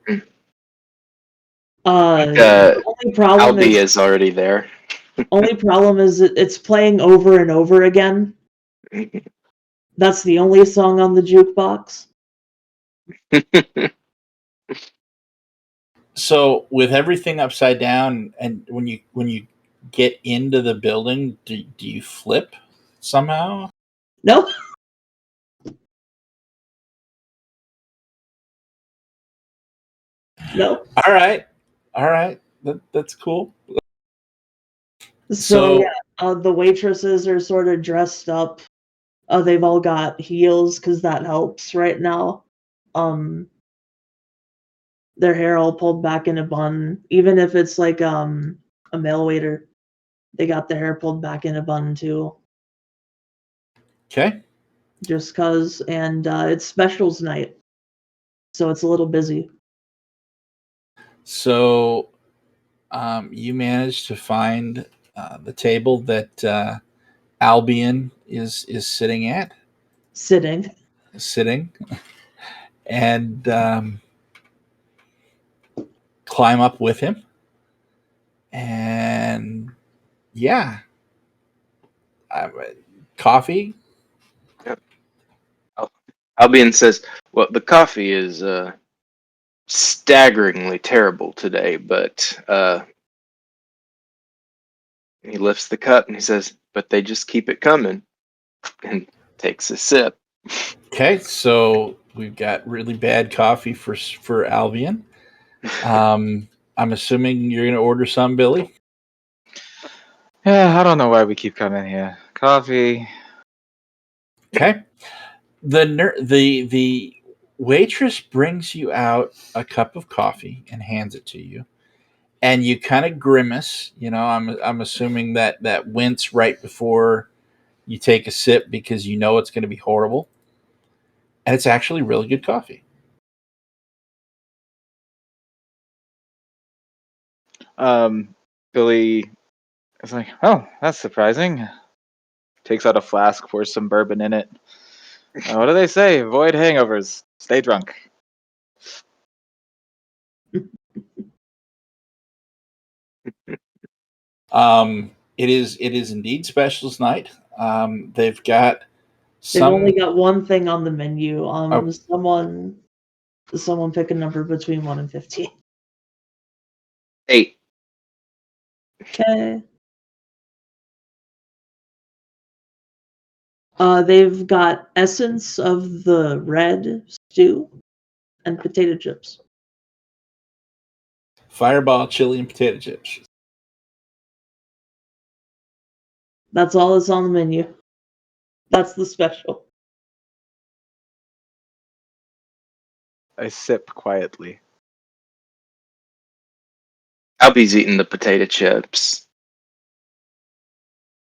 The only problem Albie is already there. only problem is it's playing over and over again. That's the only song on the jukebox. So with everything upside down, and when you get into the building, do you flip somehow? No. No. All right. That's cool. So yeah, the waitresses are sort of dressed up. They've all got heels because that helps right now. Their hair all pulled back in a bun. Even if it's like a male waiter, they got their hair pulled back in a bun too. Okay. Just cause, and it's specials night, so it's a little busy. So you managed to find the table that Albion is sitting at. Sitting. And climb up with him. And yeah, coffee. Albion says, "Well, the coffee is staggeringly terrible today, but he lifts the cup and he says, but they just keep it coming," and takes a sip. Okay, so we've got really bad coffee for Albion. I'm assuming you're going to order some, Billy. Yeah, I don't know why we keep coming here. Coffee. Okay. The waitress brings you out a cup of coffee and hands it to you, and you kind of grimace. I'm assuming that wince right before you take a sip because you know it's going to be horrible, and it's actually really good coffee. Billy is like, oh, that's surprising. Takes out a flask, pours some bourbon in it. What do they say? Avoid hangovers. Stay drunk. It is indeed specials night. They've got They've some. only got one thing on the menu. Oh, Someone pick a number between 1 and 15. 8. Okay. They've got essence of the red stew and potato chips. Fireball, chili, and potato chips. That's all that's on the menu. That's the special. I sip quietly. Albie's eating the potato chips.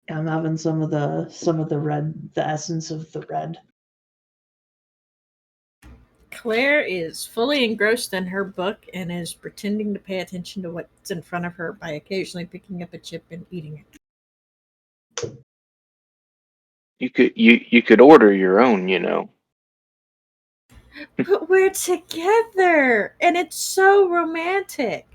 I'm having some of the red, the essence of the red. Claire is fully engrossed in her book and is pretending to pay attention to what's in front of her by occasionally picking up a chip and eating it. You could order your own, But we're together, and it's so romantic.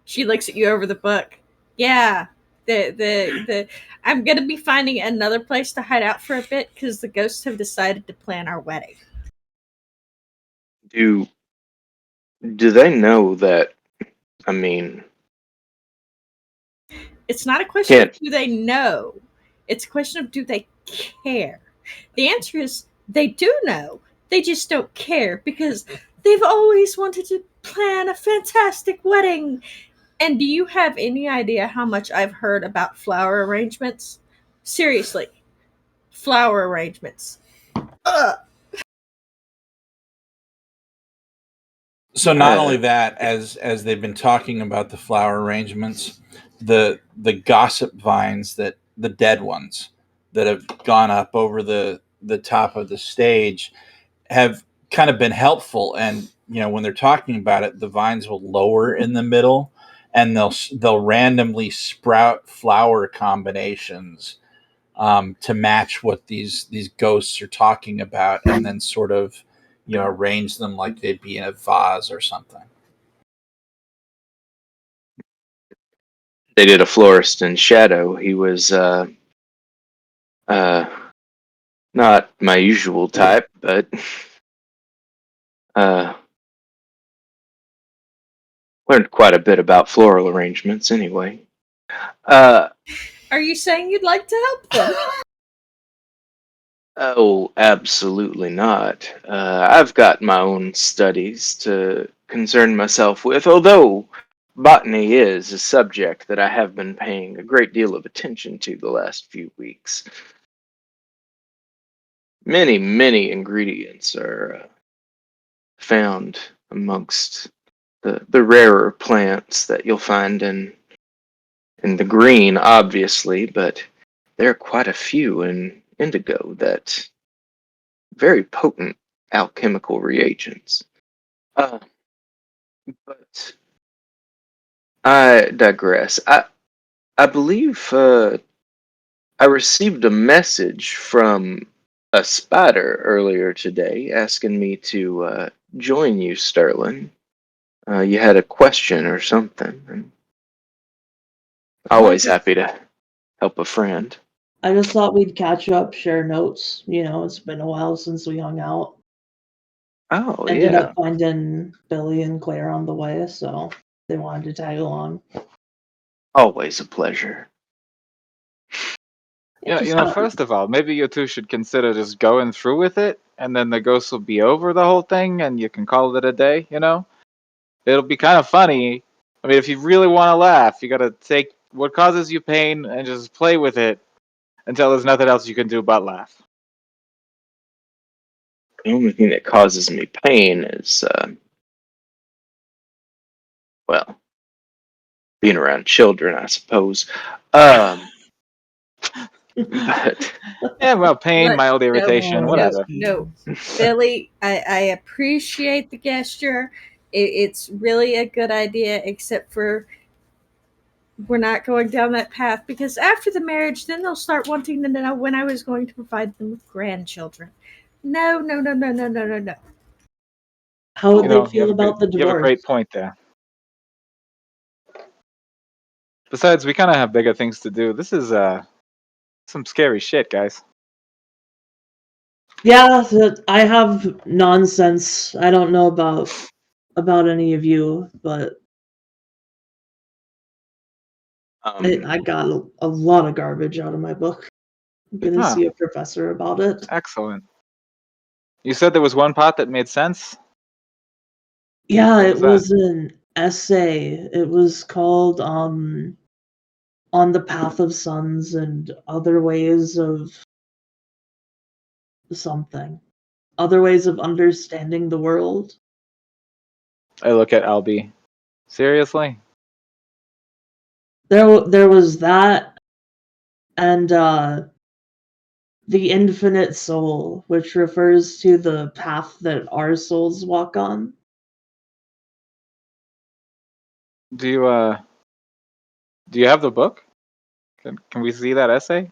She looks at you over the book. Yeah, the I'm gonna be finding another place to hide out for a bit because the ghosts have decided to plan our wedding. Do they know that? I mean, It's not a question of can't do they know. It's a question of do they care. The answer is they do know. They just don't care because they've always wanted to plan a fantastic wedding. And do you have any idea how much I've heard about flower arrangements? Seriously, flower arrangements. Ugh. So not only uh, that, as they've been talking about the flower arrangements, the gossip vines, that the dead ones that have gone up over the top of the stage have kind of been helpful. And when they're talking about it, the vines will lower in the middle, and they'll randomly sprout flower combinations to match what these ghosts are talking about, and then sort of arrange them like they'd be in a vase or something. they did a florist in Shadow. He was uh not my usual type, but uh learned quite a bit about floral arrangements anyway. Uh Are you saying you'd like to help them? oh, absolutely not. I've got my own studies to concern myself with, although botany is a subject that I have been paying a great deal of attention to the last few weeks. Many, many ingredients are found amongst the rarer plants that you'll find in the green, obviously, but there are quite a few in indigo that very potent alchemical reagents. Uh, but I digress. I believe I received a message from a spider earlier today asking me to join you, Sterling. You had a question or something. And always happy to help a friend. I just thought we'd catch up, share notes. It's been a while since we hung out. Oh, Ended yeah. up finding Billy and Claire on the way, so they wanted to tag along. Always a pleasure. Yeah, Just thought- first of all, maybe you two should consider just going through with it, and then the ghosts will be over the whole thing, and you can call it a day, It'll be kind of funny. I mean, if you really want to laugh, you gotta take what causes you pain and just play with it until there's nothing else you can do but laugh. The only thing that causes me pain is, well, being around children, I suppose. But Yeah, well, pain, Look, mild irritation, no, whatever. No, Billy, I appreciate the gesture. It's really a good idea, except for we're not going down that path because after the marriage, then they'll start wanting to know when I was going to provide them with grandchildren. No, no, no, no, no, no, no, no. How would You they know, feel about the you have a divorce? great point there. Besides, we kind of have bigger things to do. This is some scary shit, guys. Yeah, I have nonsense. I don't know about any of you, but I got a lot of garbage out of my book. I'm gonna Huh. see a professor about it. Excellent. You said there was one part that made sense? Yeah, What it was was an essay. It was called On the Path of Suns and Other Ways of something. Other ways of understanding the world. I look at Albie. Seriously? There was that and the infinite soul, which refers to the path that our souls walk on. Do you have the book? Can we see that essay?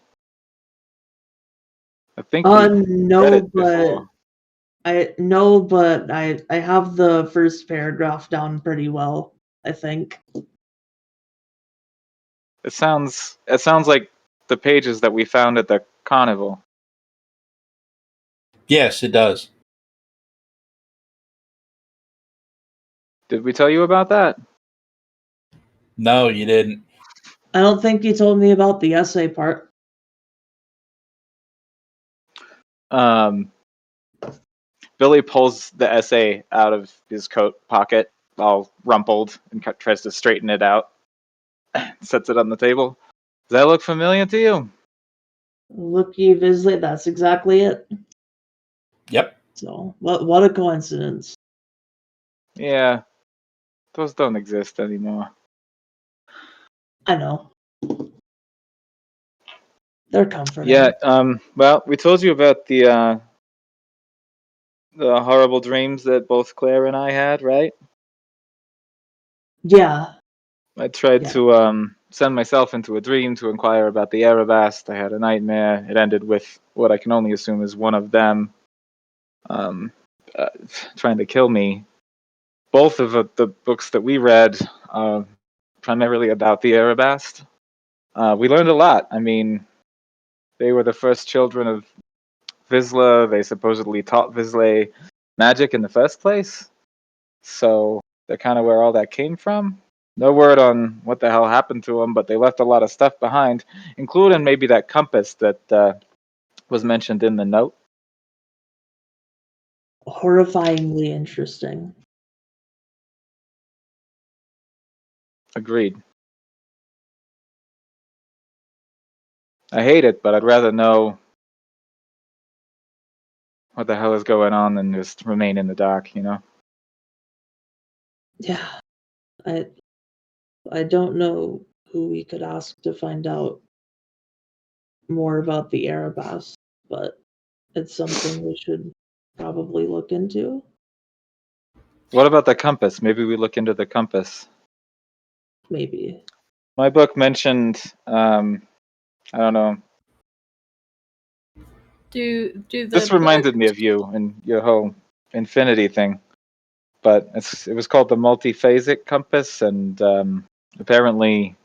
I think we read No, it but before. I have the first paragraph down pretty well, I think. It sounds like the pages that we found at the carnival. Yes, it does. Did we tell you about that? No, you didn't. I don't think you told me about the essay part. Billy pulls the essay out of his coat pocket, all rumpled, and tries to straighten it out. Sets it on the table. Does that look familiar to you? Looky Vislae, that's exactly it. Yep. So what a coincidence. Yeah, those don't exist anymore. I know. They're comforting. Yeah. Well, we told you about the horrible dreams that both Claire and I had, right? Yeah. I tried Yeah. to send myself into a dream to inquire about the Arabast. I had a nightmare. It ended with what I can only assume is one of them um, uh, trying to kill me. Both of the books that we read, primarily about the Arabast. We learned a lot. I mean, they were the first children of Vislae. They supposedly taught Vislae magic in the first place. So they're kind of where all that came from. No word on what the hell happened to them, but they left a lot of stuff behind, including maybe that compass that was mentioned in the note. Horrifyingly interesting. Agreed. I hate it, but I'd rather know what the hell is going on than just remain in the dark, you know? Yeah. I don't know who we could ask to find out more about the Arabas, but it's something we should probably look into. What about the compass? Maybe we look into the compass. Maybe. My book mentioned, I don't know. Do the This reminded me of you and your whole infinity thing. But it was called the Multiphasic Compass, and apparently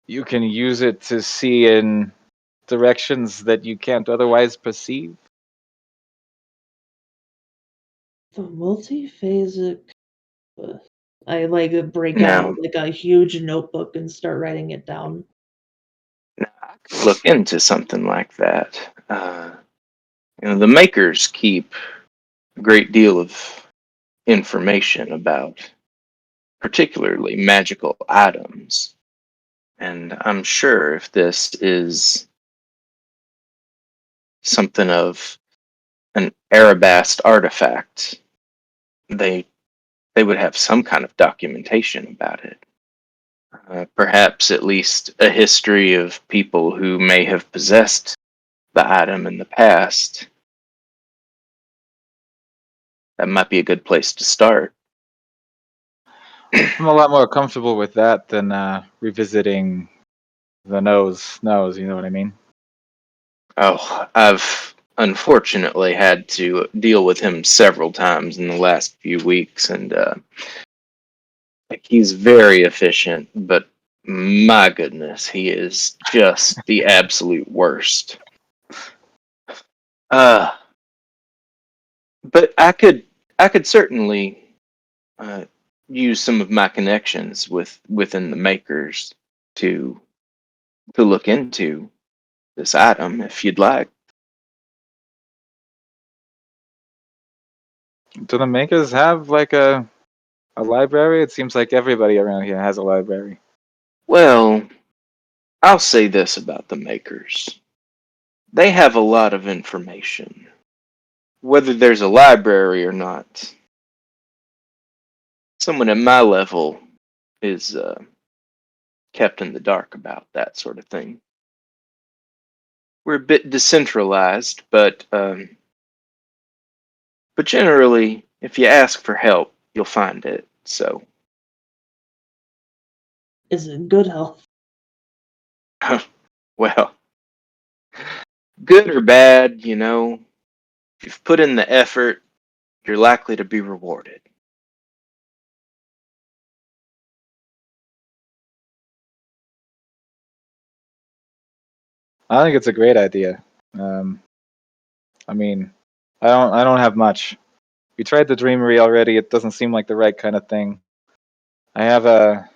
you can use it to see in directions that you can't otherwise perceive. The multiphasic. I like break Now, out like a huge notebook and start writing it down. I could look into something like that. The makers keep a great deal of information about particularly magical items. And I'm sure if this is something of an Arabast artifact, they would have some kind of documentation about it. Perhaps at least a history of people who may have possessed the item in the past. That might be a good place to start. I'm a lot more comfortable with that than revisiting the nose. You know what I mean? Oh, I've unfortunately had to deal with him several times in the last few weeks, and he's very efficient, but my goodness, he is just the absolute worst. But I could certainly use some of my connections within the makers to look into this item if you'd like. Do the makers have like a library? It seems like everybody around here has a library. Well, I'll say this about the makers. They have a lot of information. Whether there's a library or not, someone at my level is kept in the dark about that sort of thing. We're a bit decentralized, but generally, if you ask for help, you'll find it. So, Is it good health? well, good or bad, you know, if you've put in the effort, you're likely to be rewarded. I think it's a great idea. I mean, I don't have much. We tried the Dreamery already. It doesn't seem like the right kind of thing. I have a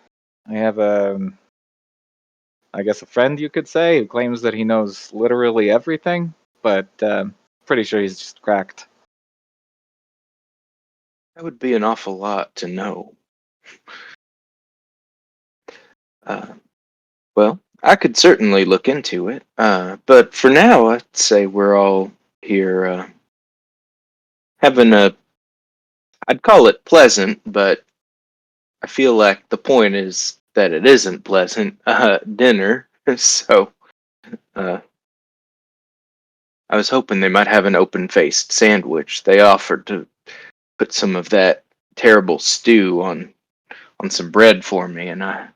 I guess a friend you could say who claims that he knows literally everything, but pretty sure he's just cracked. That would be an awful lot to know. Well, I could certainly look into it, but for now, I'd say we're all here having I'd call it pleasant, but I feel like the point is that it isn't pleasant, dinner. So, I was hoping they might have an open-faced sandwich. They offered to put some of that terrible stew on some bread for me, and I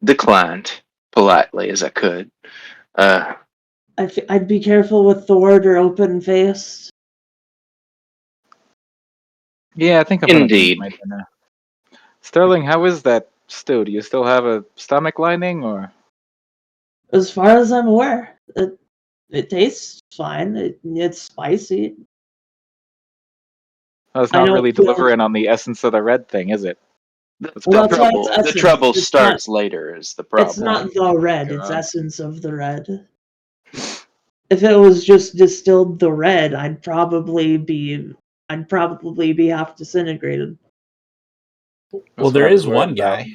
declined politely as I could. I'd be careful with the word or open faced. Yeah, I think I'm gonna change Indeed. my dinner. Sterling, how is that stew? Do you still have a stomach lining, or? As far as I'm aware, it tastes fine. It's spicy. Oh, it's I not don't really feel. delivering on the essence of the red thing, is it? That's Well, The that's probably why it's trouble the essence. trouble It's not. starts later is the It's problem. not the red. It's God. essence of the red. If it was just distilled the red, I'd probably be half disintegrated. Well, That's there what I was is worried one about. guy.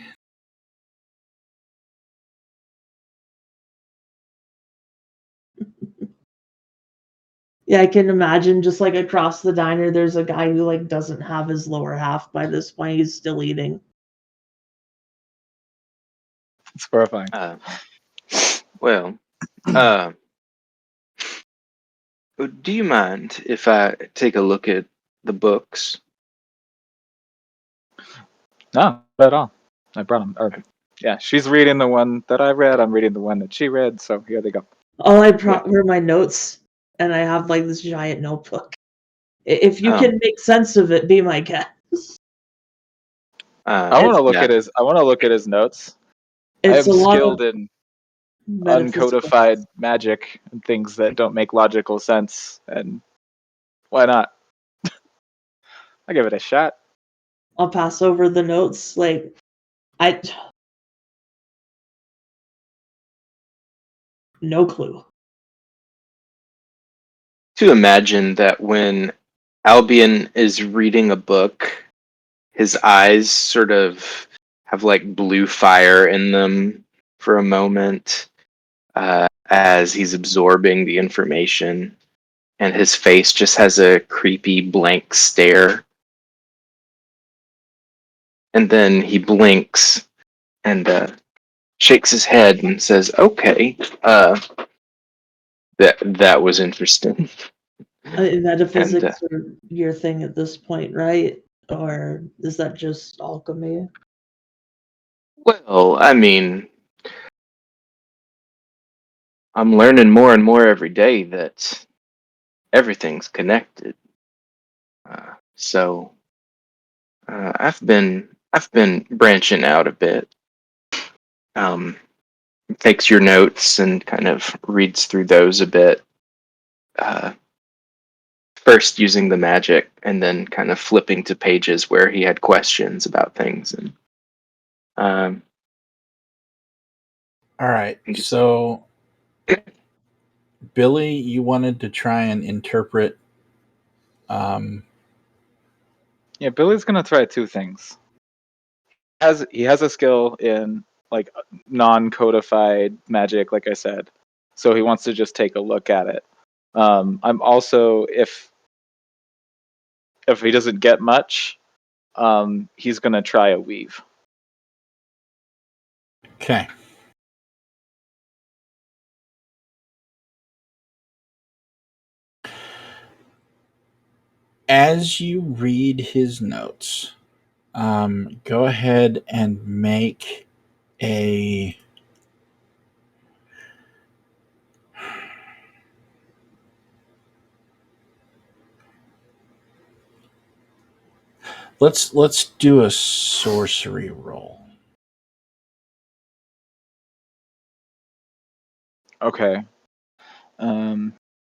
Yeah, I can imagine just like across the diner, there's a guy who like doesn't have his lower half by this point. He's still eating. It's horrifying. Well, uh, do you mind if I take a look at the books? No, not at all. I brought him. Or, yeah, she's reading the one that I read. I'm reading the one that she read. So here they go. All I brought were my notes, and I have like this giant notebook. If you Um, can make sense of it, be my guest. I want to look yeah. at his. I want to look at his notes. I It's am a lot skilled of in metaphysical. uncodified magic and things that don't make logical sense. And why not? I'll give it a shot. I'll pass over the notes. Like, I no clue. To imagine that when Albion is reading a book, his eyes sort of have like blue fire in them for a moment as he's absorbing the information. and his face just has a creepy blank stare. And then he blinks and shakes his head and says, "Okay, that was interesting." Metaphysics are your thing at this point, right? Or is that just alchemy? Well, I mean, I'm learning more and more every day that everything's connected. So I've been branching out a bit. Um, Takes your notes and kind of reads through those a bit. Uh, First using the magic, and then kind of flipping to pages where he had questions about things. And um, All right. So, Billy, you wanted to try and interpret. Yeah, Billy's gonna try two things. He has a skill in like non-codified magic, like I said, so he wants to just take a look at it. I'm also, if he doesn't get much, he's gonna try a weave. Okay. As you read his notes, go ahead and make a. Let's do a sorcery roll. Okay.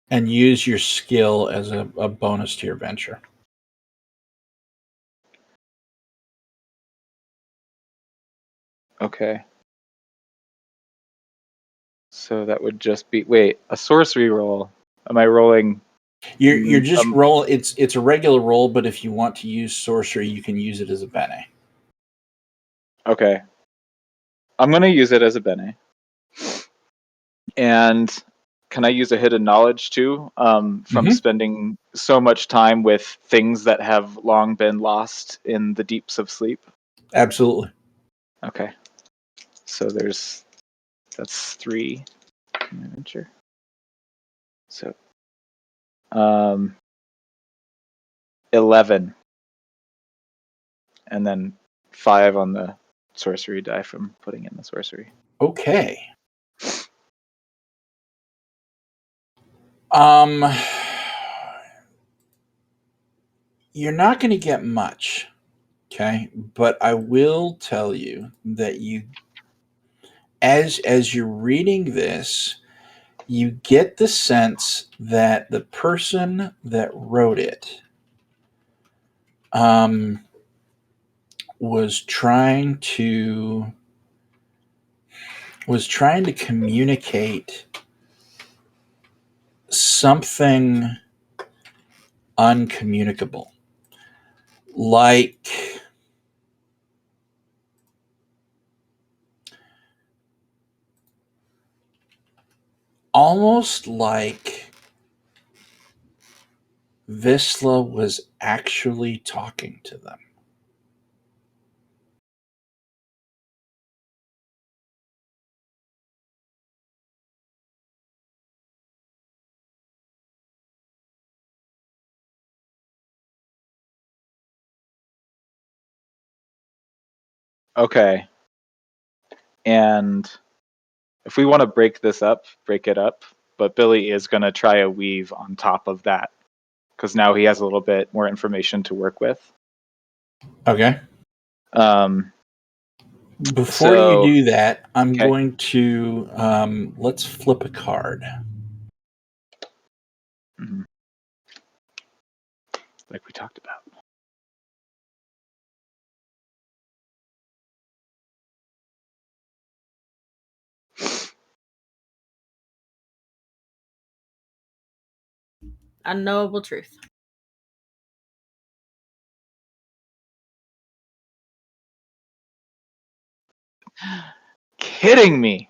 And use your skill as a bonus to your venture. Okay. So that would just be a sorcery roll. Am I rolling? You're just roll. It's a regular roll, but if you want to use sorcery, you can use it as a bene. Okay. I'm gonna use it as a bene. And can I use a hidden knowledge too? From spending so much time with things that have long been lost in the deeps of sleep. Absolutely. Okay. So that's 3 in my venture. So 11. And then 5 on the sorcery die from putting in the sorcery. Okay. You're not going to get much, okay? But I will tell you that as you're reading this, you get the sense that the person that wrote it was trying to communicate something uncommunicable, like almost like Vislae was actually talking to them. Okay. And if we want to break it up. But Billy is going to try a weave on top of that, because now he has a little bit more information to work with. Okay. Before So, you do that, I'm okay. going to let's flip a card. Mhm. Like we talked about. Unknowable truth. Kidding me.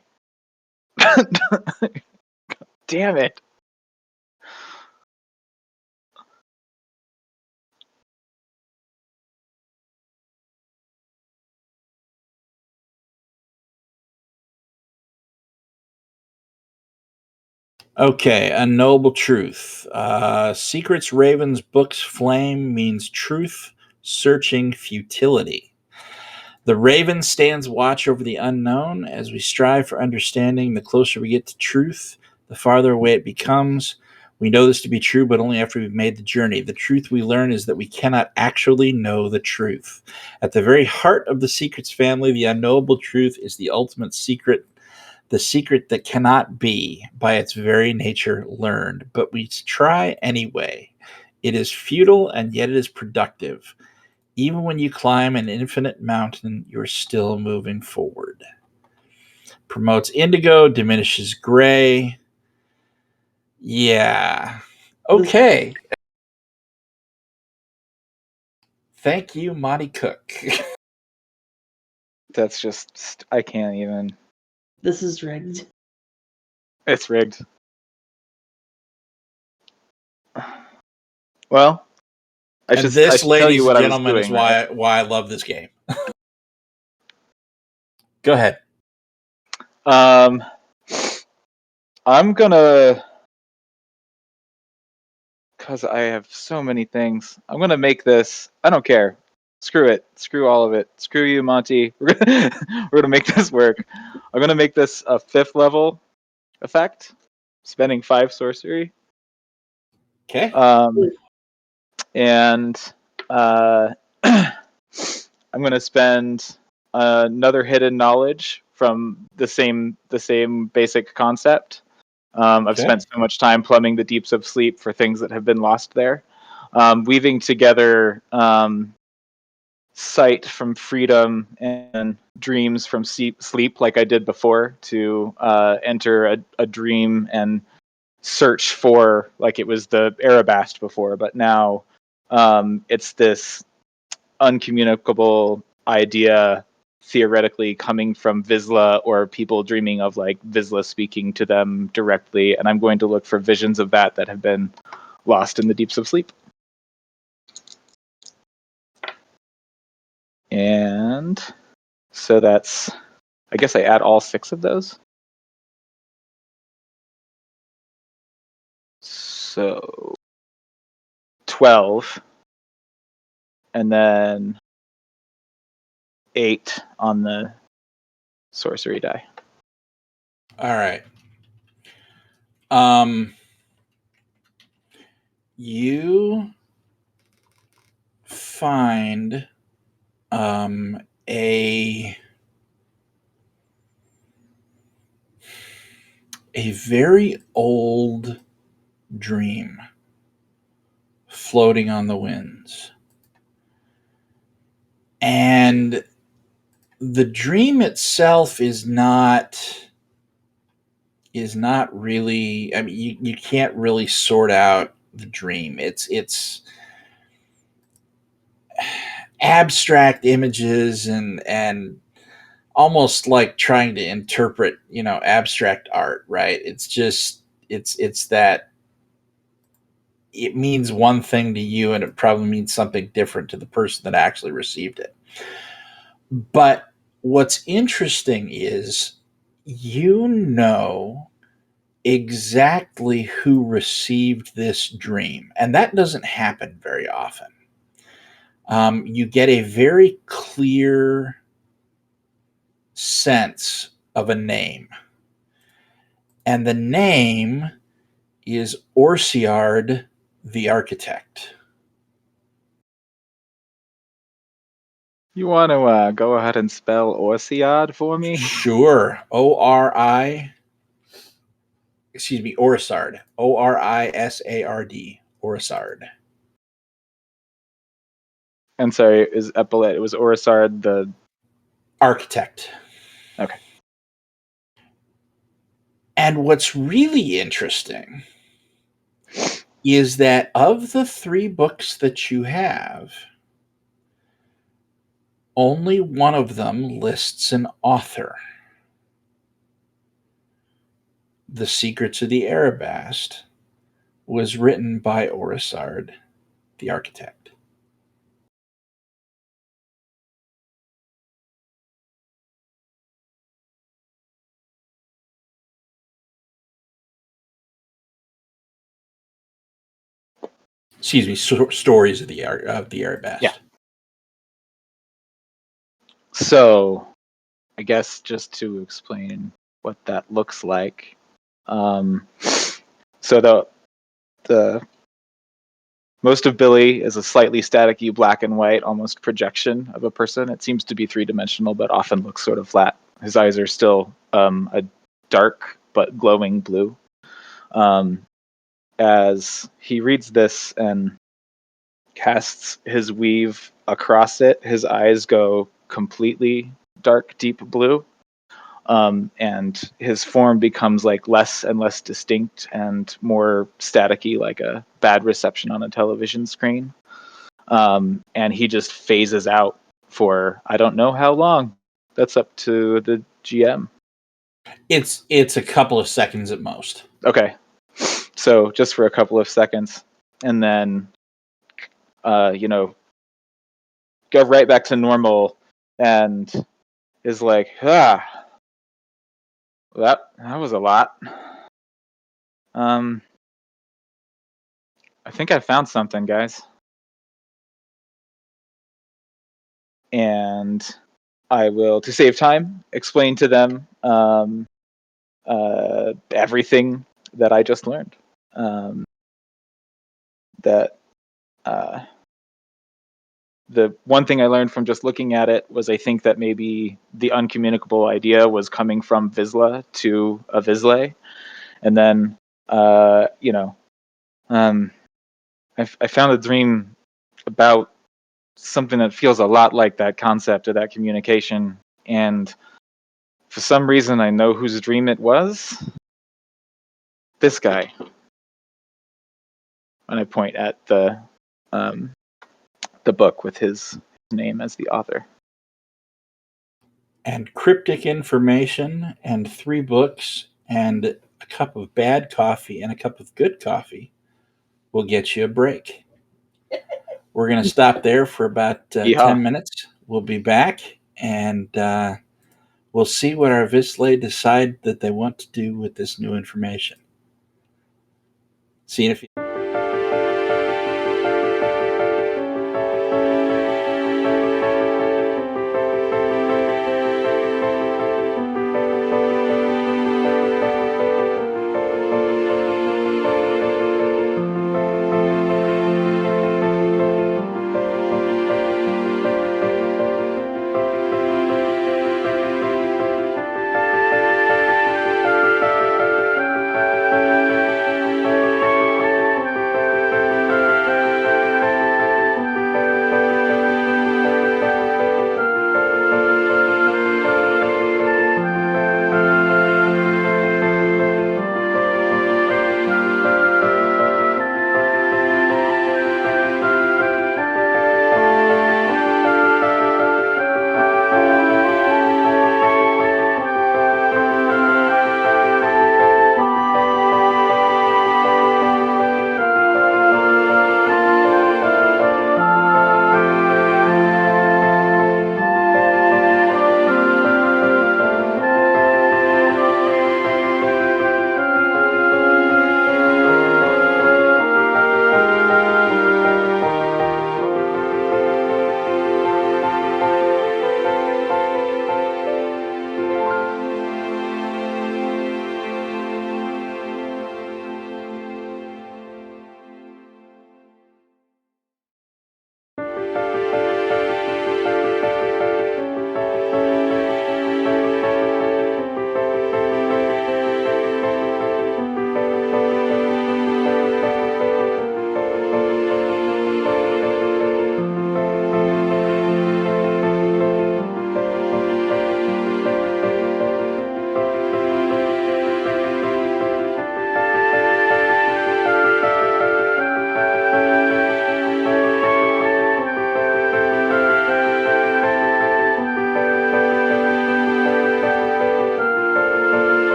Damn it. Okay, a noble truth. Secrets, ravens, books, flame means truth, searching, futility. The raven stands watch over the unknown. As we strive for understanding, the closer we get to truth, the farther away it becomes. We know this to be true, but only after we've made the journey. The truth we learn is that we cannot actually know the truth. At the very heart of the secrets family, the unknowable truth is the ultimate secret, the secret that cannot be, by its very nature, learned. But we try anyway. It is futile, and yet it is productive. Even when you climb an infinite mountain, you're still moving forward. Promotes indigo, diminishes gray. Yeah. Okay. Thank you, Monty Cook. That's just, I can't even. This is rigged. It's rigged. Well, I And should this, tell you ladies what and I was gentlemen, is doing, right? why I love this game. Go ahead. I'm gonna, because I have so many things. I'm gonna make this. I don't care. Screw it. Screw all of it. Screw you, Monty. We're gonna make this work. I'm gonna make this a 5th level effect, spending 5 sorcery. Okay. And I'm gonna spend another hidden knowledge from the same basic concept. I've Okay. spent so much time plumbing the deeps of sleep for things that have been lost there, weaving together sight from freedom and dreams from sleep, like I did before, to enter a dream and search for, like it was the Arabast before, but now it's this uncommunicable idea theoretically coming from Vislae, or people dreaming of like Vislae speaking to them directly, and I'm going to look for visions of that have been lost in the deeps of sleep. And so that's, I guess I add all 6 of those. So 12, and then 8 on the sorcery die. All right. You find a very old dream floating on the winds. And the dream itself is not really, I mean, you can't really sort out the dream. It's abstract images and almost like trying to interpret, abstract art, right? It's just it's that it means one thing to you and it probably means something different to the person that actually received it. But what's interesting is you know exactly who received this dream, and that doesn't happen very often. You get a very clear sense of a name, and the name is Orsiard the Architect. You want to go ahead and spell Orsiad for me? Sure. Orisard. Orisard. Orisard. And sorry, is Epaulet? It was Orisard the Architect. Okay. And what's really interesting is that of the 3 books that you have, only one of them lists an author. The Secrets of the Arabast was written by Orisard, the Architect. Excuse me, stories of the Arabast. Yeah. So, I guess just to explain what that looks like. So the most of Billy is a slightly staticky black and white, almost projection of a person. It seems to be three-dimensional, but often looks sort of flat. His eyes are still a dark but glowing blue. As he reads this and casts his weave across it, his eyes go completely dark, deep blue. And his form becomes like less and less distinct and more staticky, like a bad reception on a television screen. And he just phases out for I don't know how long. That's up to the GM. It's a couple of seconds at most. Okay, so just for a couple of seconds, and then go right back to normal, and is like, that was a lot. I think I found something, guys. And I will, to save time, explain to them everything that I just learned. That the one thing I learned from just looking at it was I think that maybe the uncommunicable idea was coming from Vislae to a Vislae. And then, I found a dream about something that feels a lot like that concept of that communication. And for some reason, I know whose dream it was. This guy. And I point at the book with his name as the author. And cryptic information and 3 books and a cup of bad coffee and a cup of good coffee will get you a break. We're going to stop there for about 10 minutes. We'll be back, and we'll see what our Vislae decide that they want to do with this new information. See you in a few.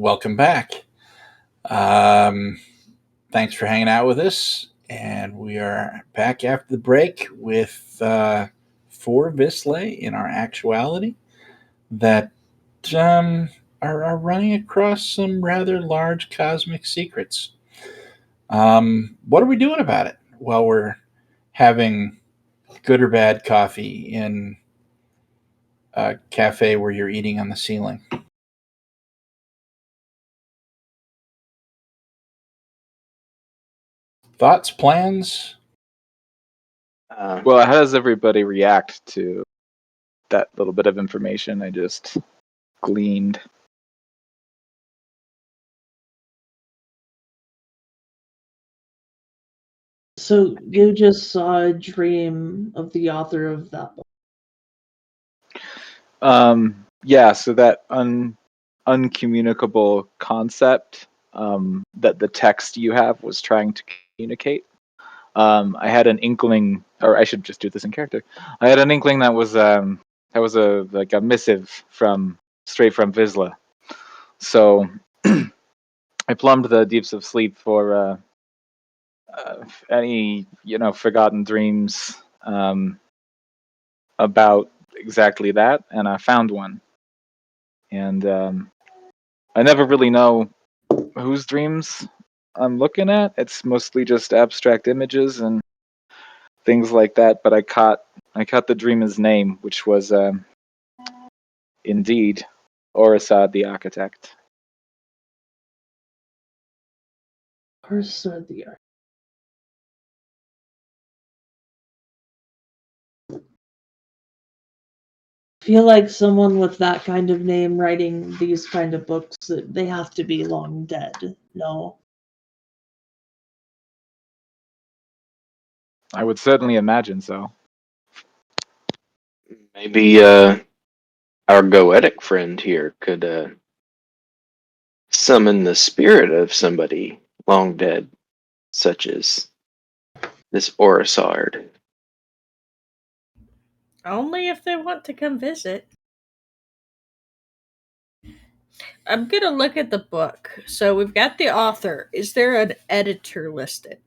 welcome back. Thanks for hanging out with us. And we are back after the break with 4 Vislae in our actuality that are running across some rather large cosmic secrets. What are we doing about it? Well, we're having good or bad coffee in a cafe where you're eating on the ceiling. Thoughts, plans? Well, how does everybody react to that little bit of information I just gleaned? So you just saw a dream of the author of that book. Yeah, so that uncommunicable concept that the text you have was trying to communicate. I had an inkling, or I should just do this in character. I had an inkling that was a missive straight from Vislae. So I plumbed the deeps of sleep for any forgotten dreams about exactly that, and I found one. And I never really know whose dreams I'm looking at. It's mostly just abstract images and things like that. But I caught the dreamer's name, which was indeed Orasad the architect. Orsa the feel like someone with that kind of name writing these kind of books, they have to be long dead. No. I would certainly imagine so. Maybe our goetic friend here could summon the spirit of somebody long dead, such as this Orasard. Only if they want to come visit. I'm going to look at the book. So we've got the author. Is there an editor listed?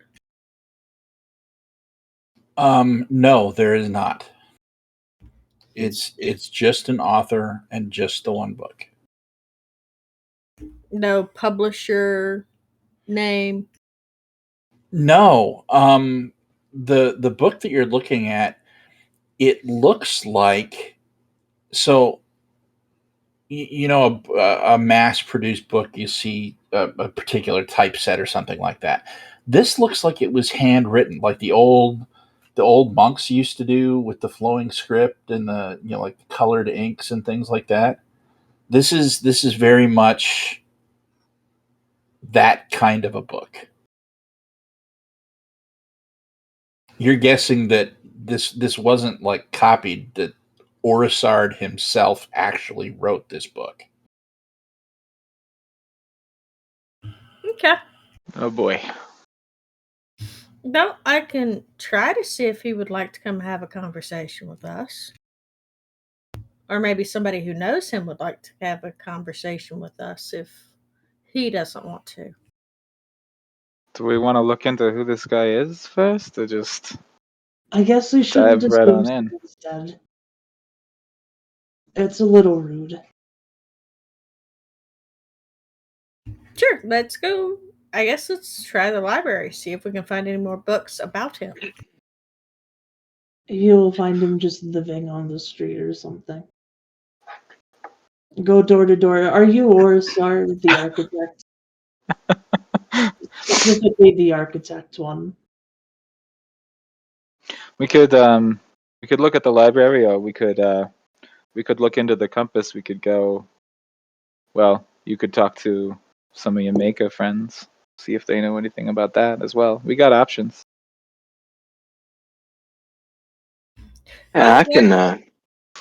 No, there is not. It's just an author and just the one book. No publisher name? No. The book that you're looking at, it looks like, so a mass produced book, you see a particular typeset or something like that. This looks like it was handwritten, like the old monks used to do with the flowing script and the like the colored inks and things like that. This is very much that kind of a book. You're guessing that this wasn't like copied, that Orasard himself actually wrote this book. Okay. Oh boy. No, I can try to see if he would like to come have a conversation with us. Or maybe somebody who knows him would like to have a conversation with us if he doesn't want to. Do we want to look into who this guy is first, or just I guess we shouldn't dive right assume on in? someone's dead. It's a little rude. Sure, let's go. I guess let's try the library, see if we can find any more books about him. You'll find him just living on the street or something. Go door to door. Are you Orasar, the architect? Specifically the architect one. We could look at the library, or we could look into the compass. We could go. Well, you could talk to some of your maker friends, see if they know anything about that as well. We got options. Yeah, I Okay. can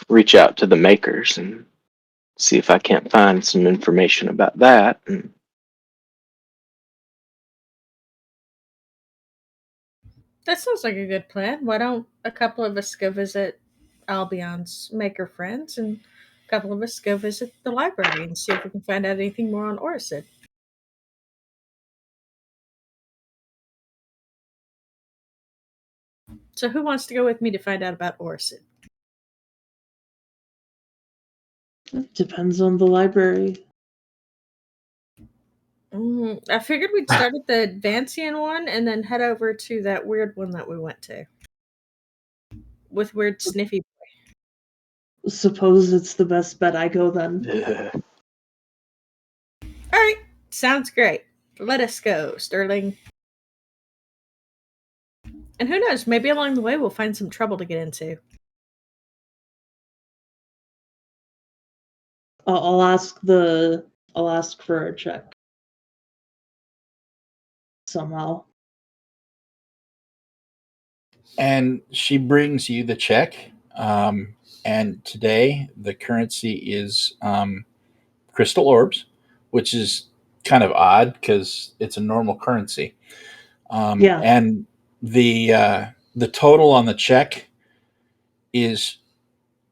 reach out to the makers and see if I can't find some information about that. And That sounds like a good plan. Why don't a couple of us go visit Albion's maker friends and a couple of us go visit the library and see if we can find out anything more on Oracid. So who wants to go with me to find out about Oracid? It depends on the library. I figured we'd start at the Advancian one and then head over to that weird one that we went to. With weird sniffy. Suppose it's the best bet I go then. Alright, sounds great. Let us go, Sterling. And who knows, maybe along the way we'll find some trouble to get into. I'll ask for a check. Somehow. And she brings you the check. And today the currency is crystal orbs, which is kind of odd because it's a normal currency. Yeah. And the total on the check is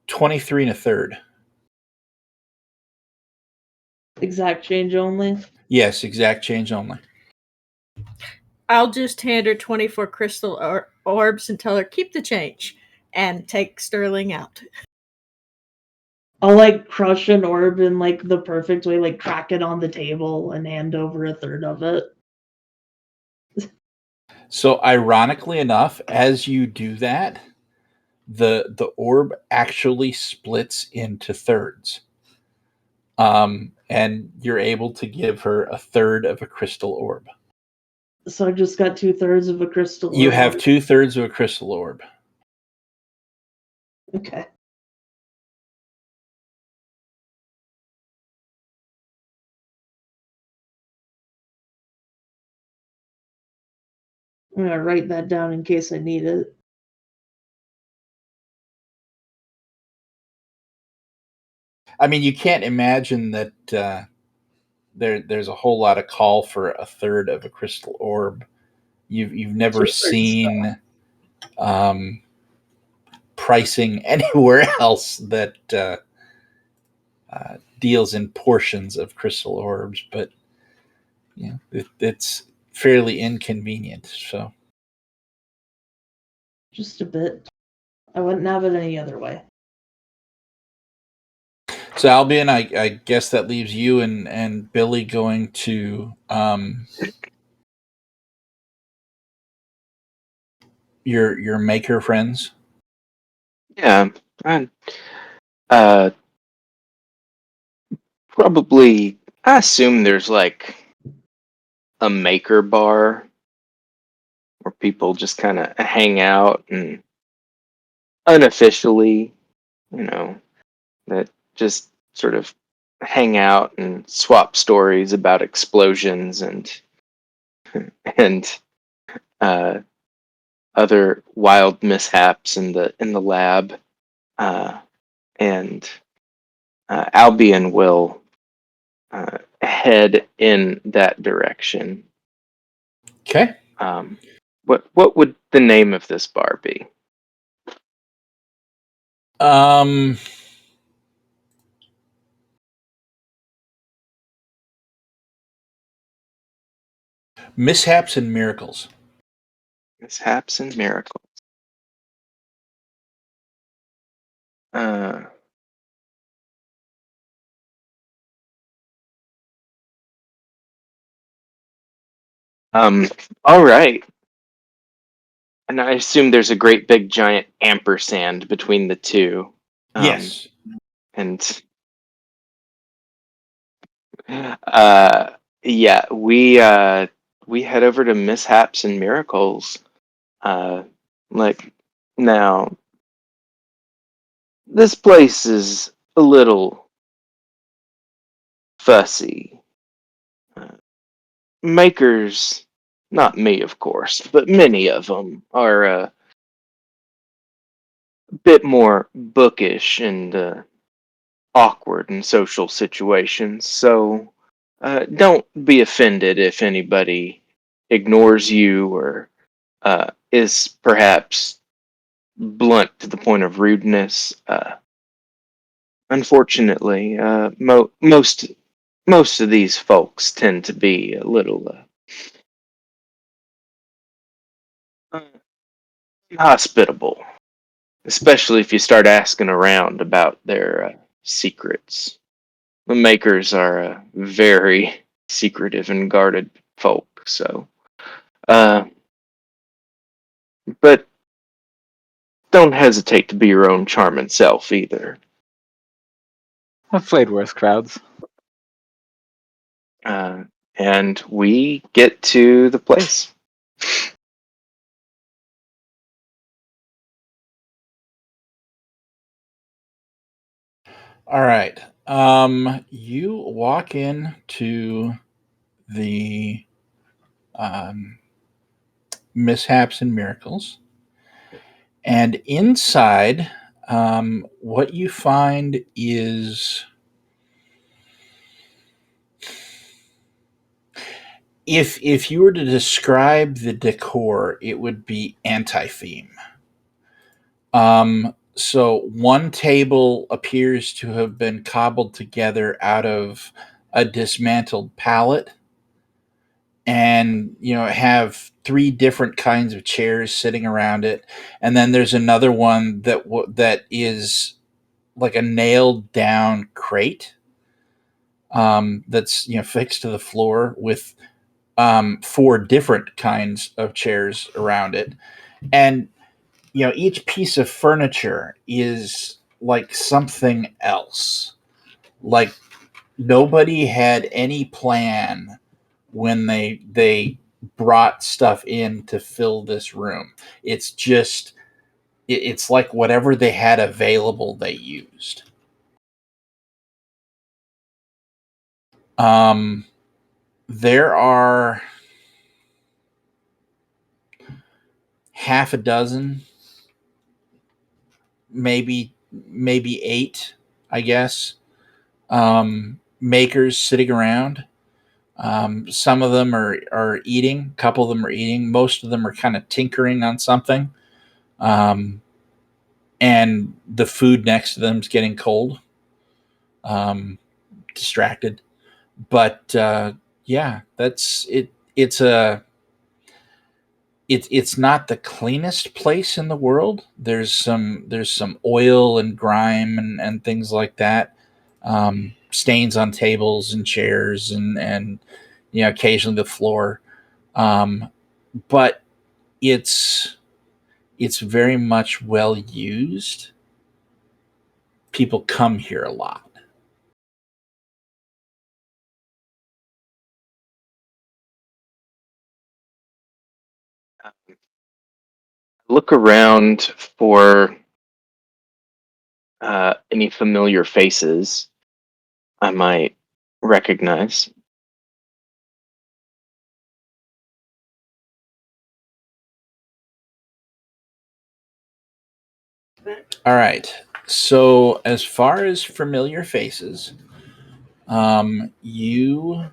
23 1/3. Exact change only. Yes, exact change only. I'll just hand her 24 crystal orbs and tell her, keep the change, and take Sterling out. I'll like crush an orb in like the perfect way, like crack it on the table and hand over a third of it. So ironically enough, as you do that, the orb actually splits into thirds. And you're able to give her a third of a crystal orb. So I just got 2/3 of a crystal orb. You have 2/3 of a crystal orb. Okay. I'm gonna write that down in case I need it. I mean, you can't imagine that there's a whole lot of call for a third of a crystal orb. You've never 2/3 seen pricing anywhere else that deals in portions of crystal orbs, but it's fairly inconvenient. So Just a bit. I wouldn't have it any other way. So Albion, I guess that leaves you and Billy going to your maker friends. Yeah, and probably. I assume there's like a maker bar where people just kind of hang out and unofficially, that just sort of hang out and swap stories about explosions and other wild mishaps in the lab, and Albion will head in that direction. Okay. What would the name of this bar be? Mishaps and miracles. Mishaps and miracles. All right. And I assume there's a great big giant ampersand between the two. Yes. And yeah, we head over to Mishaps and Miracles. Like now, this place is a little fussy. Makers, not me, of course, but many of them are a bit more bookish and awkward in social situations. So don't be offended if anybody ignores you or is perhaps blunt to the point of rudeness. unfortunately, most of these folks tend to be a little hospitable, especially if you start asking around about their secrets. The makers are very secretive and guarded folk, so. But don't hesitate to be your own charming self either. I've played worse crowds. And we get to the place. All right. You walk in to the Mishaps and Miracles, and inside, what you find is, if you were to describe the decor, it would be anti-theme. So one table appears to have been cobbled together out of a dismantled pallet, and have three different kinds of chairs sitting around it, and then there's another one that is like a nailed down crate, that's fixed to the floor with four different kinds of chairs around it, and each piece of furniture is like something else. Like, nobody had any plan when they brought stuff in to fill this room. It's just it's like whatever they had available they used. There are half a dozen, maybe eight, I guess, makers sitting around. Some of them are eating. A couple of them are eating. Most of them are kind of tinkering on something. And the food next to them is getting cold. Distracted. But yeah, that's it. It's not the cleanest place in the world. There's some oil and grime and things like that. Stains on tables and chairs and occasionally the floor. But it's very much well used. People come here a lot. Look around for any familiar faces I might recognize. All right. So as far as familiar faces, you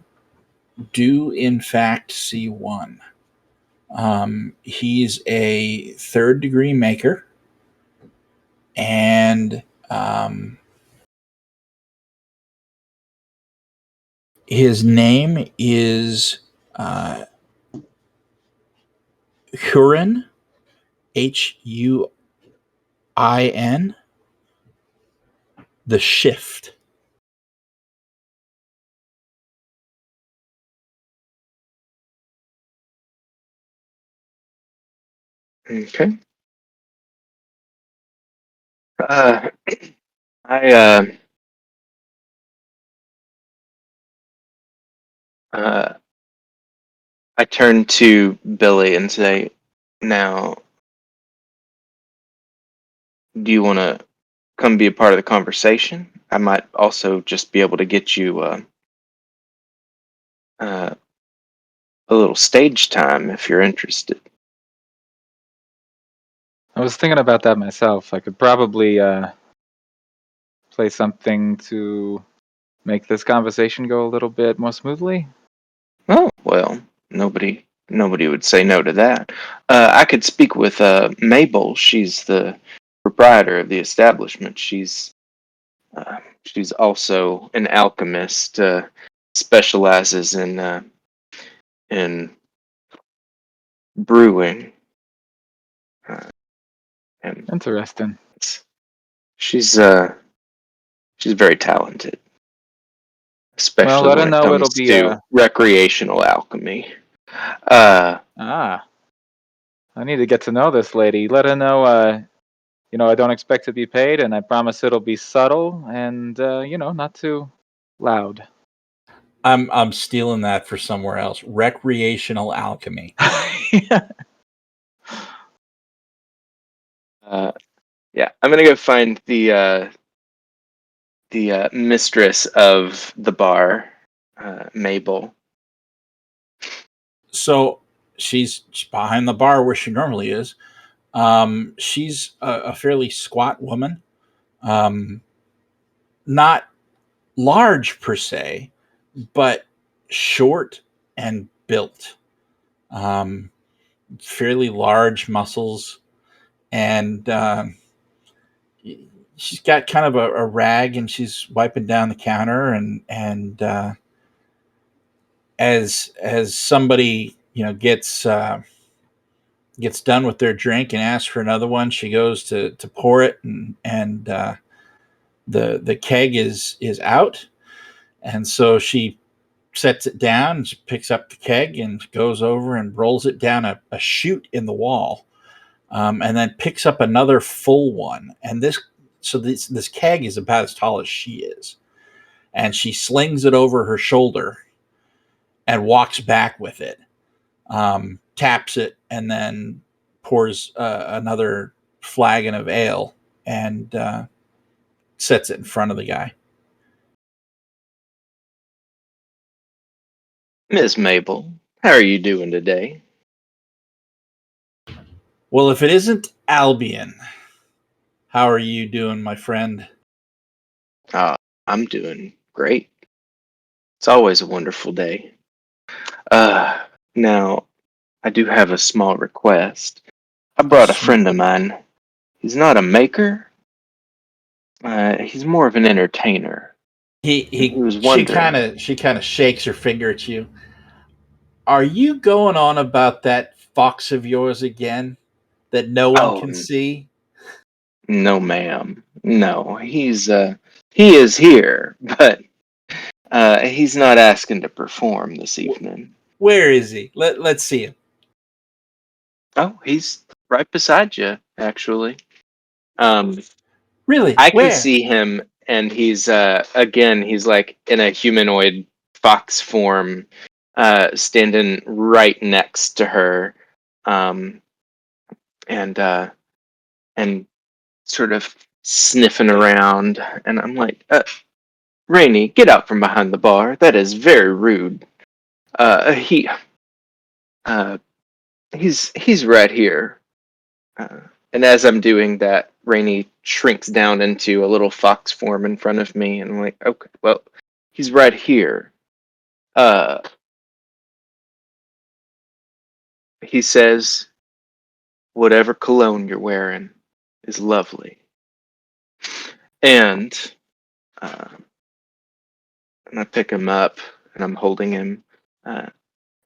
do in fact see one. He's a third degree maker, and his name is Hurin, Huin, the Shift. Okay. Uh, I I turn to Billy and say, "Now, do you want to come be a part of the conversation? I might also just be able to get you uh, a little stage time if you're interested." I was thinking about that myself. I could probably play something to make this conversation go a little bit more smoothly. Oh, well, nobody would say no to that. I could speak with Mabel. She's the proprietor of the establishment. She's She's also an alchemist, specializes in brewing. And Interesting. she's very talented, Well, especially let her when it know it'll comes be to recreational alchemy. Uh, I need to get to know this lady. Let her know, I don't expect to be paid, and I promise it'll be subtle and, not too loud. I'm stealing that for somewhere else. Recreational alchemy. yeah, I'm gonna go find the mistress of the bar, Mabel. So she's behind the bar where she normally is. She's a fairly squat woman. Not large per se, but short and built. Fairly large muscles, and she's got kind of a rag, and she's wiping down the counter. And as somebody gets done with their drink and asks for another one, she goes to pour it, and the keg is out, and so she sets it down, and she picks up the keg and goes over and rolls it down a chute in the wall, and then picks up another full one. And this keg is about as tall as she is, and she slings it over her shoulder and walks back with it, taps it, and then pours another flagon of ale and sets it in front of the guy. Miss Mabel, how are you doing today? Well, if it isn't Albion, how are you doing, my friend? I'm doing great. It's always a wonderful day. Now, I do have a small request. I brought a friend of mine. He's not a maker. He's more of an entertainer. He was wondering. She kind of shakes her finger at you. Are you going on about that fox of yours again that no one Oh, can see? no, ma'am. No, he is here, but he's not asking to perform this evening. Where is he? Let's see him. Oh, he's right beside you, actually. Really? I can Where? see him, and he's again, he's like in a humanoid fox form, standing right next to her, um, and sort of sniffing around. And I'm like, Rainey, get out from behind the bar. That is very rude. Uh, he, uh, he's right here. Uh, and as I'm doing that, Rainey shrinks down into a little fox form in front of me, and I'm like, okay, well, he's right here. Uh, he says, whatever cologne you're wearing is lovely. And, uh, and I pick him up, and I'm holding him, and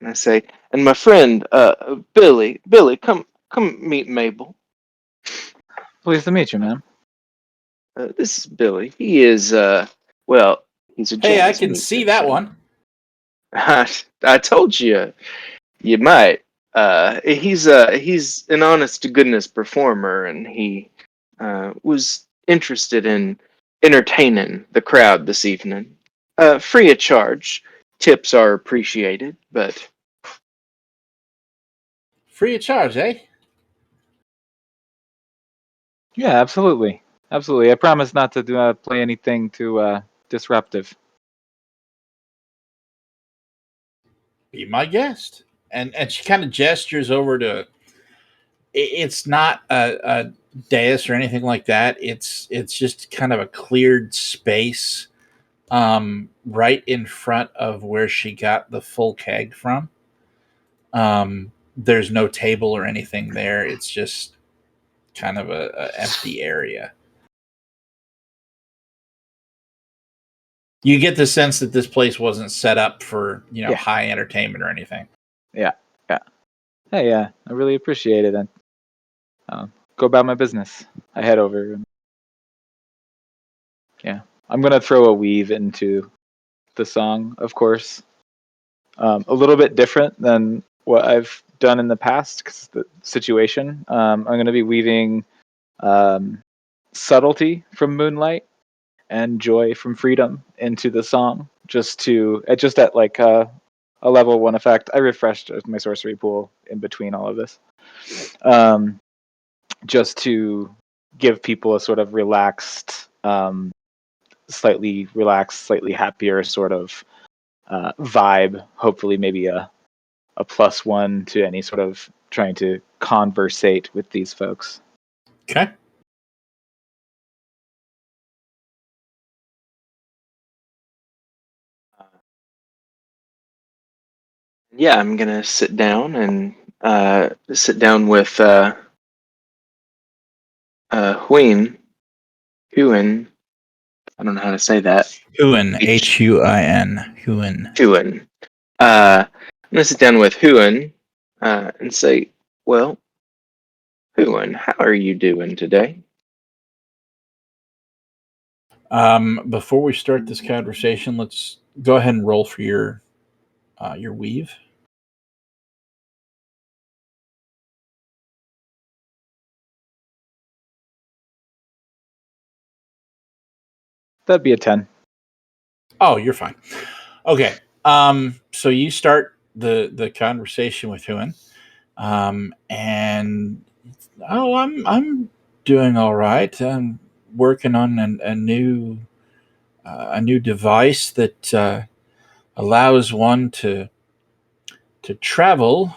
I say, and my friend, Billy, come meet Mabel. Pleased to meet you, man. This is Billy. He is, well, he's a Hey, I jazz can see that musician. one. I told you, you might. He's an honest to goodness performer, and he was interested in entertaining the crowd this evening. Free of charge. Tips are appreciated, but Free of charge, eh? Yeah, absolutely. Absolutely. I promise not to play anything too disruptive. Be my guest. And she kind of gestures over to. It's not a dais or anything like that. It's just kind of a cleared space, right in front of where she got the full keg from. There's no table or anything there. It's just kind of a empty area. You get the sense that this place wasn't set up for, Yeah. high entertainment or anything. Hey, yeah, I really appreciate it. And go about my business. I head over. And, yeah, I'm gonna throw a weave into the song, of course. A little bit different than what I've done in the past because the situation. I'm gonna be weaving subtlety from Moonlight and joy from Freedom into the song, just at like a level 1 effect. I refreshed my sorcery pool in between all of this. Just to give people a sort of relaxed, slightly happier sort of vibe. Hopefully, maybe a +1 to any sort of trying to conversate with these folks. Okay. Yeah, I'm gonna sit down and sit down with Huin. Huin. I don't know how to say that. Huin, Huin. Huin. Huin. I'm gonna sit down with Huin and say, well, Huin, how are you doing today? Before we start this conversation, let's go ahead and roll for your weave. That'd be a 10. Oh, you're fine. Okay. So you start the conversation with Huin, and I'm doing all right. I'm working on a new device that allows one to travel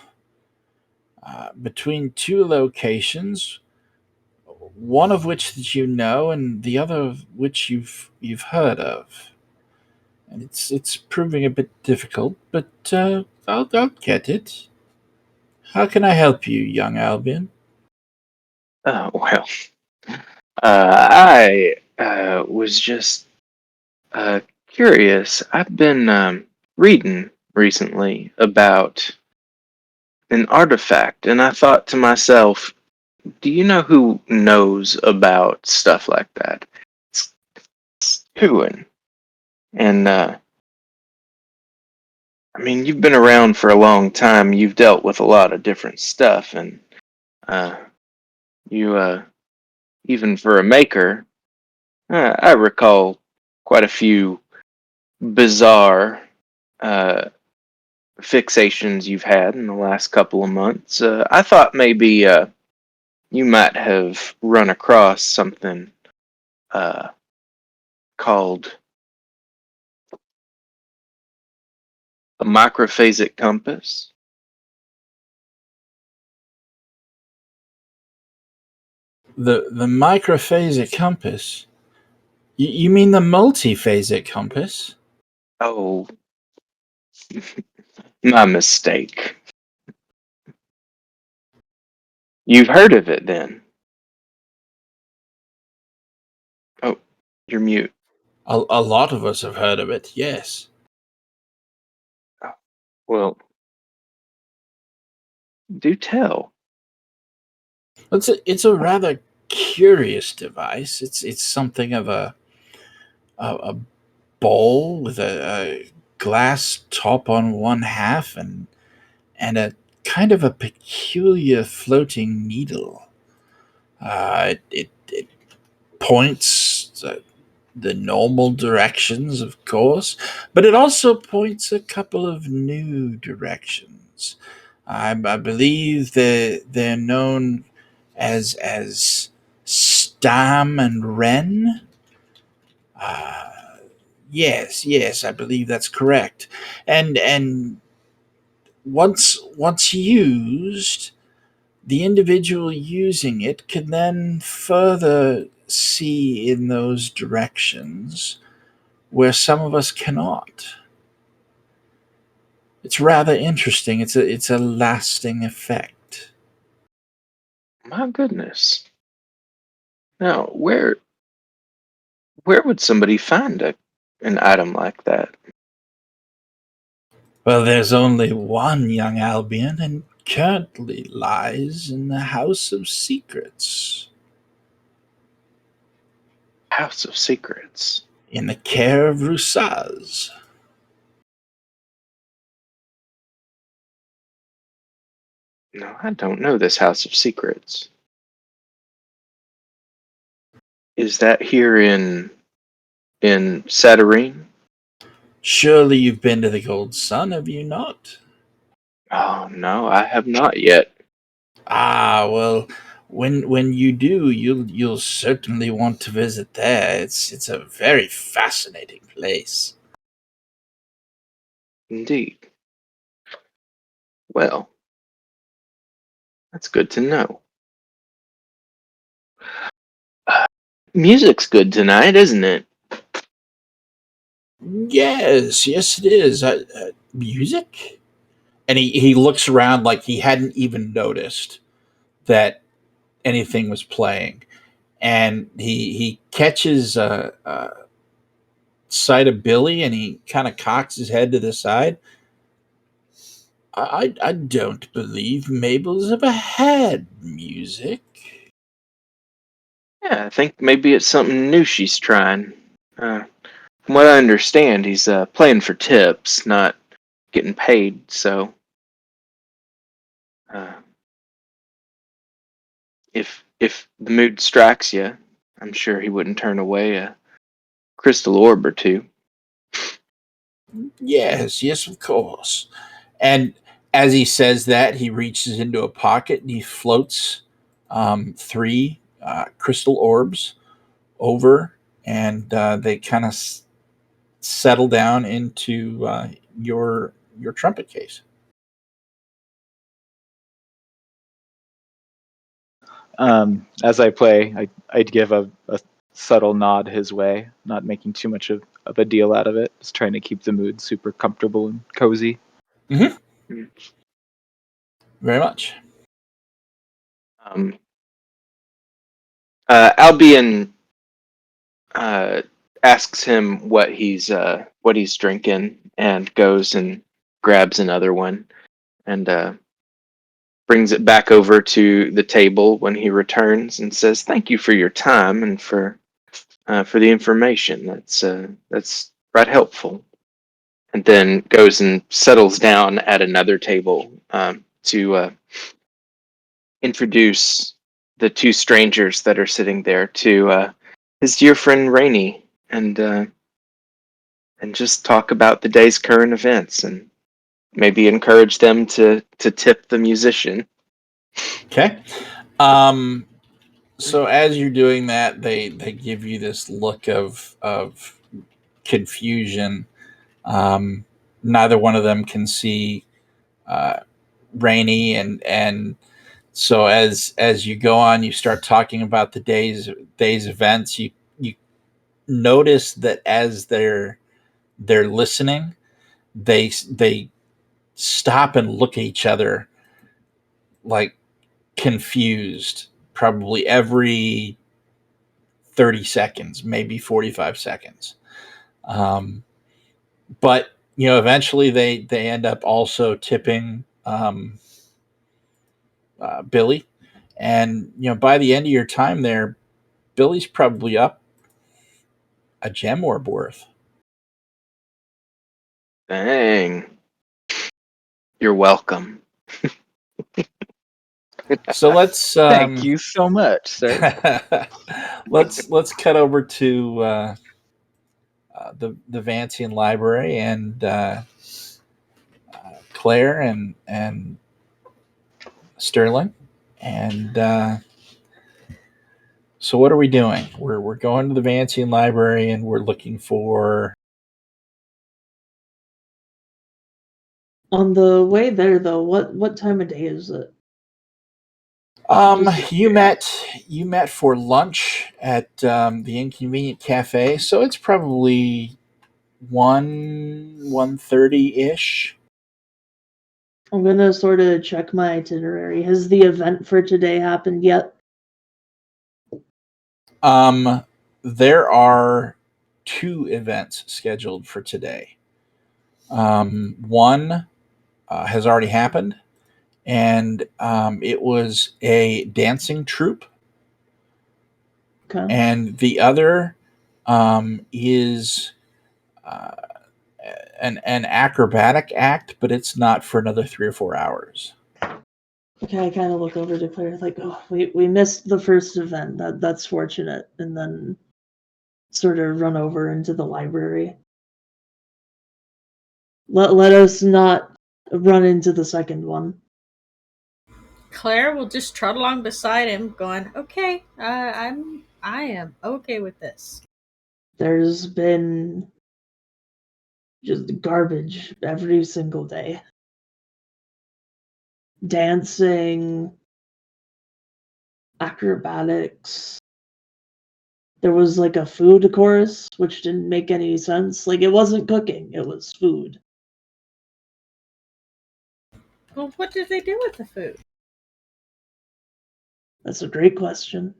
between two locations, one of which that you know, and the other of which you've heard of. And it's proving a bit difficult, but I'll get it. How can I help you, young Albion? Well, I was just curious. I've been reading recently about an artifact, and I thought to myself, do you know who knows about stuff like that? It's Huin. And I mean, you've been around for a long time. You've dealt with a lot of different stuff, and you even for a maker, I recall quite a few bizarre fixations you've had in the last couple of months. I thought maybe you might have run across something called a Macrophagic Compass. The Microphasic Compass? You mean the Multiphasic Compass? Oh, my mistake. You've heard of it then? Oh, you're mute. A lot of us have heard of it, yes. Well, do tell. It's a rather curious device. It's something of a bowl with a glass top on one half and a kind of a peculiar floating needle. It points the normal directions, of course, but it also points a couple of new directions. I believe they're known as Stam and Ren. Uh, yes, I believe that's correct. And once used, the individual using it can then further see in those directions where some of us cannot. It's rather interesting. It's a lasting effect. My goodness. Now, where would somebody find an item like that? Well, there's only one young Albion, and currently lies in the House of Secrets, House of Secrets. in the care of Rusaz. No, I don't know this House of Secrets. Is that here in Saturnine? Surely you've been to the Gold Sun, have you not? Oh no, I have not yet. Ah, well, when you do, you'll certainly want to visit there. It's a very fascinating place. Indeed. Well, that's good to know. Music's good tonight, isn't it? Yes, it is. Music? And he looks around like he hadn't even noticed that anything was playing. And he catches a sight of Billy, and he kind of cocks his head to the side. I don't believe Mabel's ever had music. Yeah, I think maybe it's something new she's trying. From what I understand, he's playing for tips, not getting paid. So, uh, if the mood strikes you, I'm sure he wouldn't turn away a crystal orb or two. Yes, of course. And as he says that, he reaches into a pocket and he floats three crystal orbs over, and they kind of settle down into your trumpet case. As I play, I'd give a subtle nod his way, not making too much of a deal out of it, just trying to keep the mood super comfortable and cozy. Mm-hmm. Very much. Albion asks him what he's drinking, and goes and grabs another one, and brings it back over to the table when he returns, and says, "Thank you for your time and for the information. That's right helpful." And then goes and settles down at another table to introduce the two strangers that are sitting there to his dear friend Rainey, and just talk about the day's current events, and maybe encourage them to tip the musician. Okay. So as you're doing that, they give you this look of confusion. Neither one of them can see Rainy, and so as you go on, you start talking about the day's events. You notice that as they're listening, they stop and look at each other like confused, probably every 30 seconds, maybe 45 seconds. But eventually they end up also tipping Billy, and by the end of your time there, Billy's probably up a gem orb worth. Dang. You're welcome. So let's Thank you so much, sir. let's cut over to the Vancian library, and Claire and Sterling, and so what are we doing? We're going to the Vancian library, and we're looking for. On the way there, though, what time of day is it? You met for lunch at the Inconvenient Cafe, so it's probably 1:30 ish. I'm gonna sort of check my itinerary. Has the event for today happened yet? There are 2 events scheduled for today. One has already happened, and it was a dancing troupe. Okay. And the other is an acrobatic act, but it's not for another 3 or 4 hours. Okay, I kind of look over to Claire like, oh, we missed the first event. That's fortunate. And then sort of run over into the library. Let us not run into the second one. Claire will just trot along beside him, going, "Okay, I am okay with this." There's been just garbage every single day. Dancing, acrobatics. There was like a food chorus, which didn't make any sense. Like, it wasn't cooking, it was food. Well, what did they do with the food? That's a great question.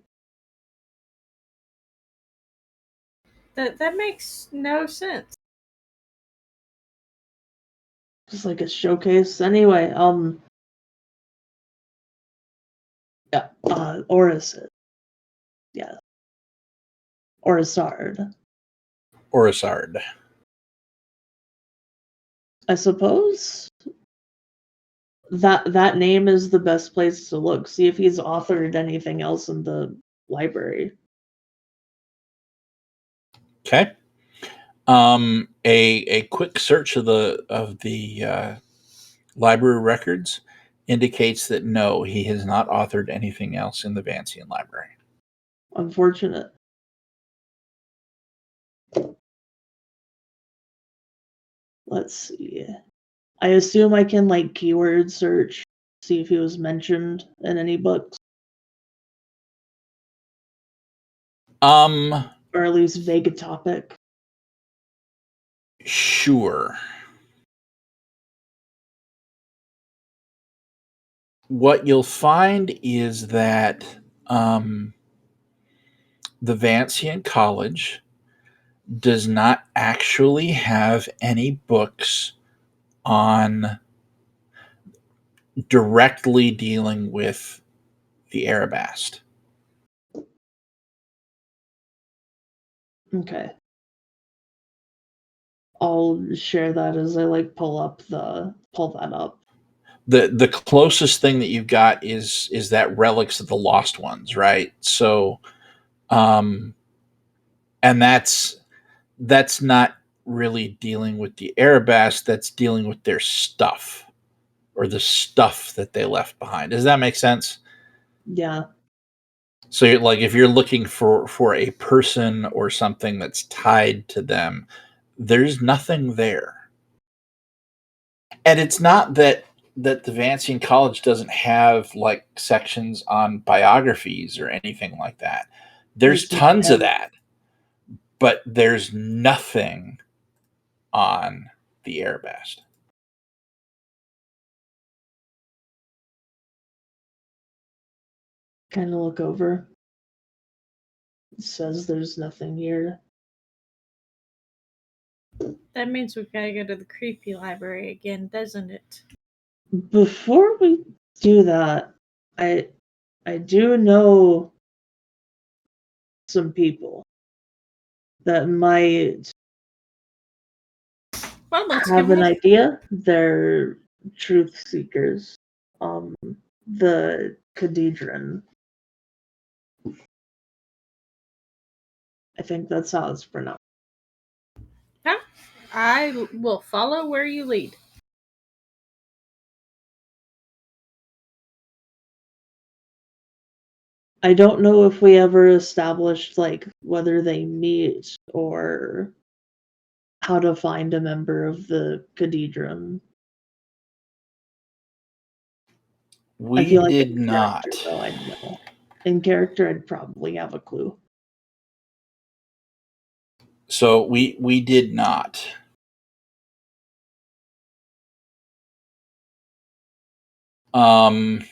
That makes no sense. Just like a showcase. Anyway, yeah, Oracid. Yeah. Oracard. Oracard. I suppose that name is the best place to look. See if he's authored anything else in the library. Okay. A quick search of the library records indicates that no, he has not authored anything else in the Vancian library. Unfortunate. Let's see. I assume I can like keyword search, see if he was mentioned in any books, or at least vague a topic. Sure. What you'll find is that the Vancian College does not actually have any books on directly dealing with the Arabast. Okay. I'll share that as I like pull that up. The closest thing that you've got is that Relics of the Lost Ones, right? So and that's not really dealing with the Arabast, that's dealing with their stuff, or the stuff that they left behind. Does that make sense? Yeah. So like if you're looking for a person or something that's tied to them, there's nothing there. And it's not that the Vancian College doesn't have like sections on biographies or anything like that. There's tons of that, but there's nothing on the Arabast. Kind of look over. It says there's nothing here. That means we've got to go to the creepy library again, doesn't it? Before we do that, I do know some people that might Well, let's have give an them. idea. They're truth seekers. The Cadedran. I think that's how it's pronounced. Huh? I will follow where you lead. I don't know if we ever established like whether they meet or how to find a member of the Cadedran. I We feel like did in not. character, though, I'd know. In character, I'd probably have a clue. So we did not. Um,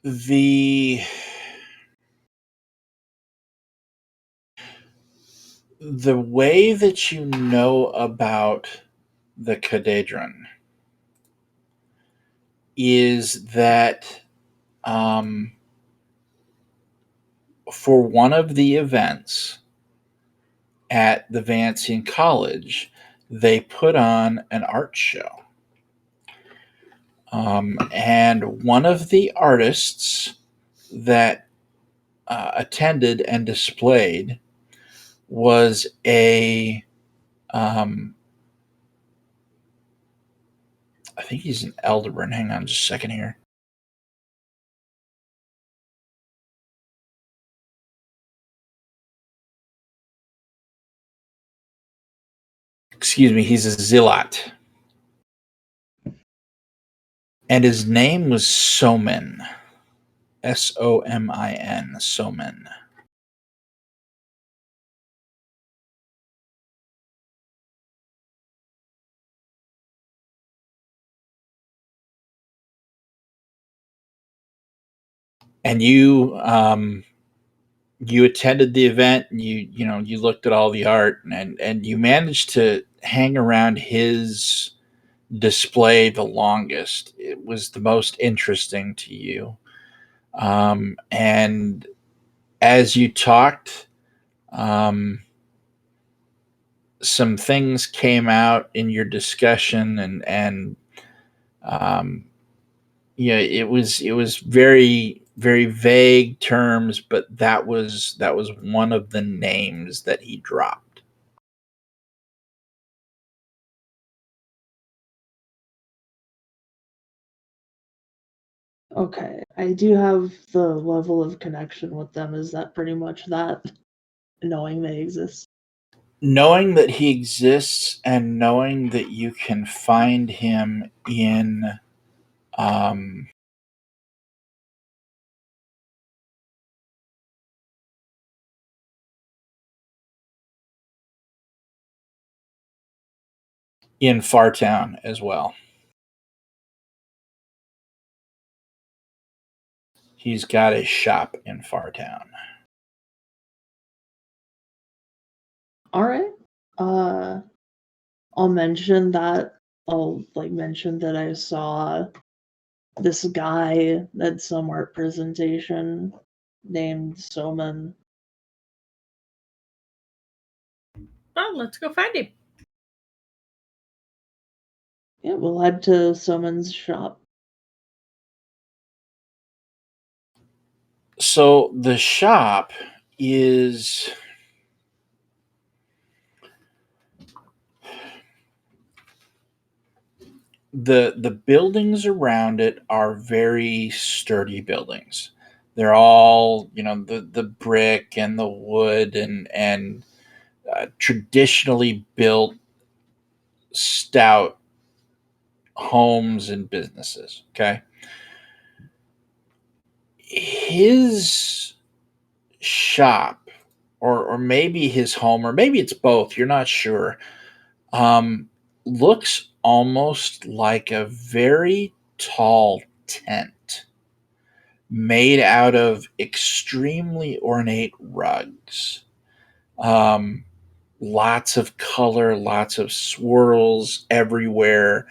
the way that you know about the Cadadron is that for one of the events at the Vancian College, they put on an art show. And one of the artists that attended and displayed was a I think he's an Elderborn. Hang on just a second here. Excuse me, he's a Zealot. And his name was Somin. Somin. Somin. And you attended the event, and you looked at all the art, and you managed to hang around his display the longest. It was the most interesting to you. And as you talked, some things came out in your discussion, and it was very, very vague terms, but that was one of the names that he dropped. Okay, I do have the level of connection with them. Is that pretty much that? Knowing they exist? Knowing that he exists and knowing that you can find him in Fartown as well. He's got a shop in Fartown. All right. I'll mention that. I'll mention that I saw this guy at some art presentation named Soman. Oh, let's go find him. Yeah, we'll head to Soman's shop. So the shop is the buildings around it are very sturdy buildings. They're all, the brick and the wood and traditionally built stout homes and businesses. Okay. His shop, or maybe his home, or maybe it's both, you're not sure, looks almost like a very tall tent made out of extremely ornate rugs. Lots of color, lots of swirls everywhere,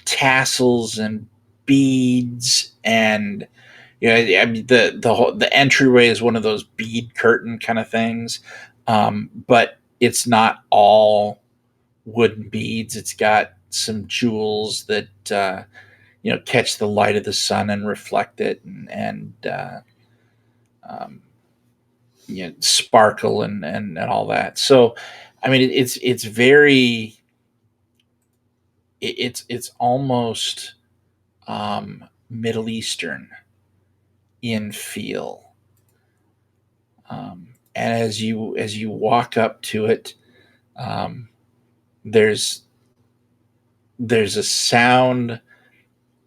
tassels and beads, and I mean the entryway is one of those bead curtain kind of things, but it's not all wooden beads. It's got some jewels that catch the light of the sun and reflect it, and um, sparkle and all that. So, I mean, it's very it's almost Middle Eastern in feel. And as you walk up to it, there's a sound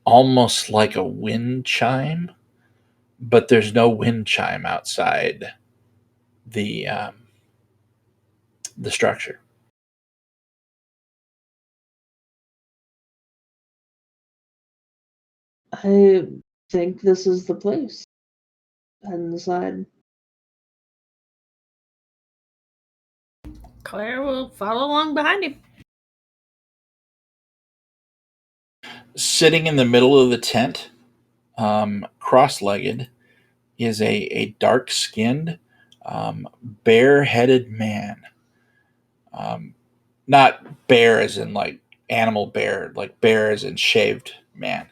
almost like a wind chime, but there's no wind chime outside the structure. I think this is the place. Head inside. Claire will follow along behind him. Sitting in the middle of the tent, cross-legged, is a dark-skinned, bare-headed man. Not bear as in like animal bear, like bear as in shaved man.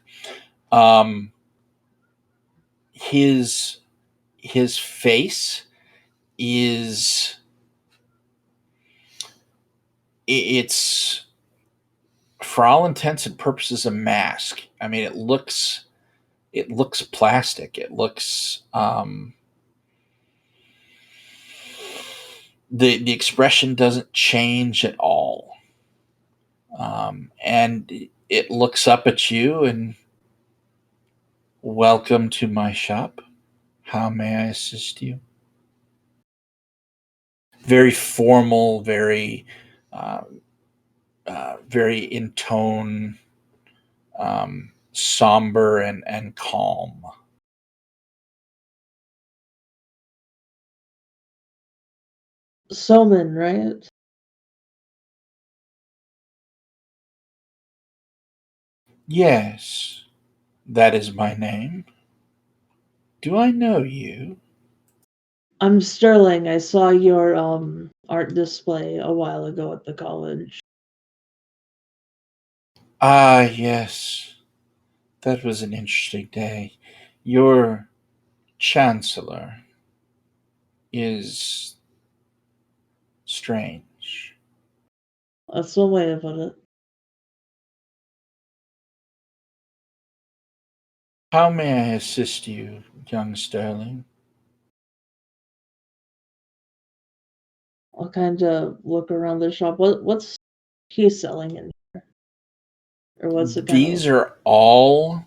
His face is it's for all intents and purposes a mask. I mean, it looks plastic. It looks the expression doesn't change at all. And it looks up at you and, welcome to my shop. How may I assist you? Very formal, very very in tone, somber and calm. Soman, right? Yes, that is my name. Do I know you? I'm Sterling. I saw your art display a while ago at the college. Ah, yes. That was an interesting day. Your chancellor is strange. That's one way to put it. How may I assist you, young Sterling? I'll kind of look around the shop. What's he selling in here? Or what's it kind These of... are all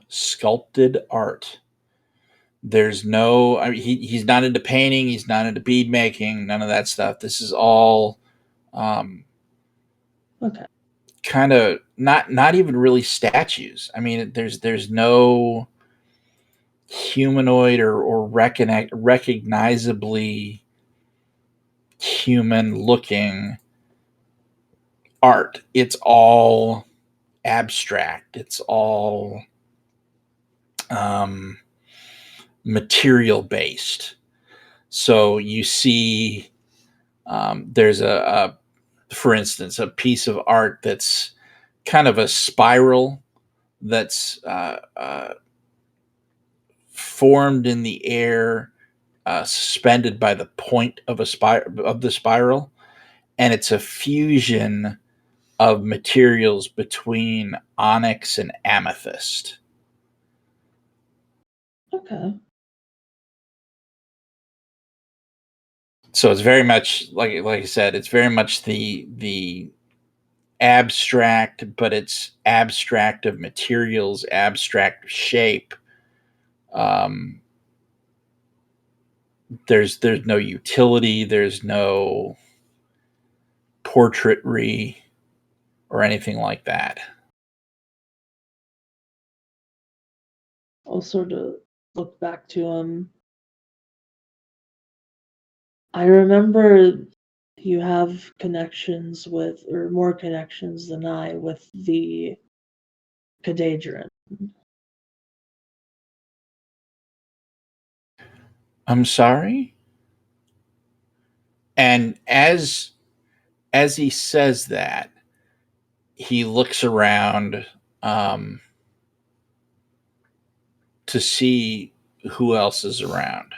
sculpted art. There's no, I mean, he's not into painting, he's not into bead making, none of that stuff. This is all Okay. kind of not even really statues. I mean, there's no humanoid or recognizably human looking art. It's all abstract. It's all um, material based. So you see, there's for instance, a piece of art that's kind of a spiral that's formed in the air, suspended by the point of the spiral, and it's a fusion of materials between onyx and amethyst. Okay. So it's very much like I said, it's very much the abstract, but it's abstract of materials, abstract of shape. Um, there's no utility, there's no portraitry or anything like that. I'll sort of look back to him. I remember you have connections with, or more connections than I, with the Cadadran. I'm sorry. And as he says that, he looks around um, to see who else is around.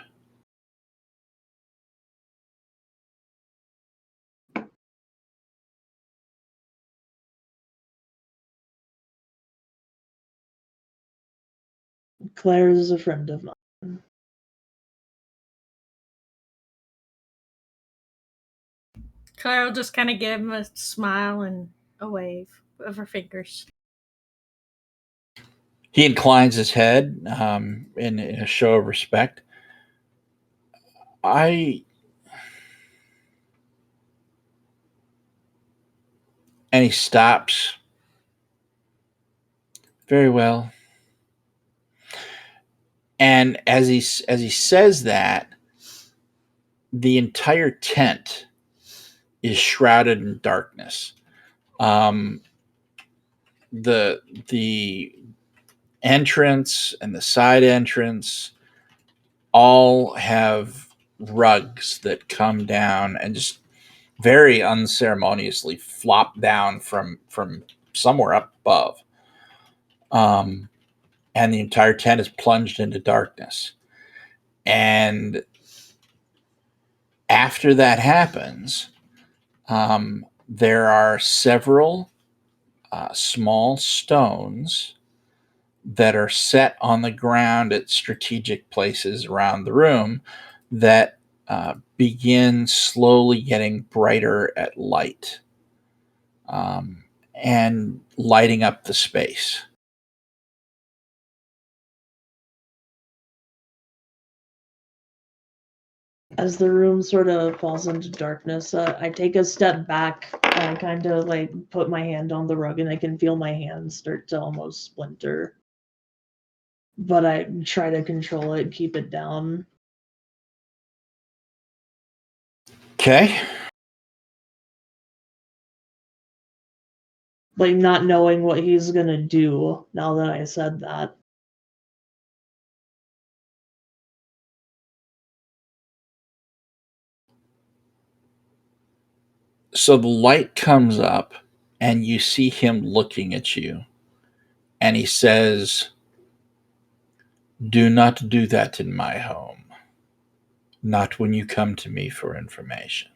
Claire is a friend of mine. Claire will just kind of give him a smile and a wave of her fingers. He inclines his head in a show of respect. I And he stops. Very well. And as he says that, the entire tent is shrouded in darkness. The entrance and the side entrance all have rugs that come down and just very unceremoniously flop down from somewhere up above. And the entire tent is plunged into darkness. And after that happens, there are several small stones that are set on the ground at strategic places around the room that begin slowly getting brighter at light and lighting up the space. As the room sort of falls into darkness, I take a step back and I kind of like put my hand on the rug and I can feel my hand start to almost splinter. But I try to control it, keep it down. Okay. Like not knowing what he's gonna do now that I said that. So the light comes up and you see him looking at you. And he says, "Do not do that in my home. Not when you come to me for information."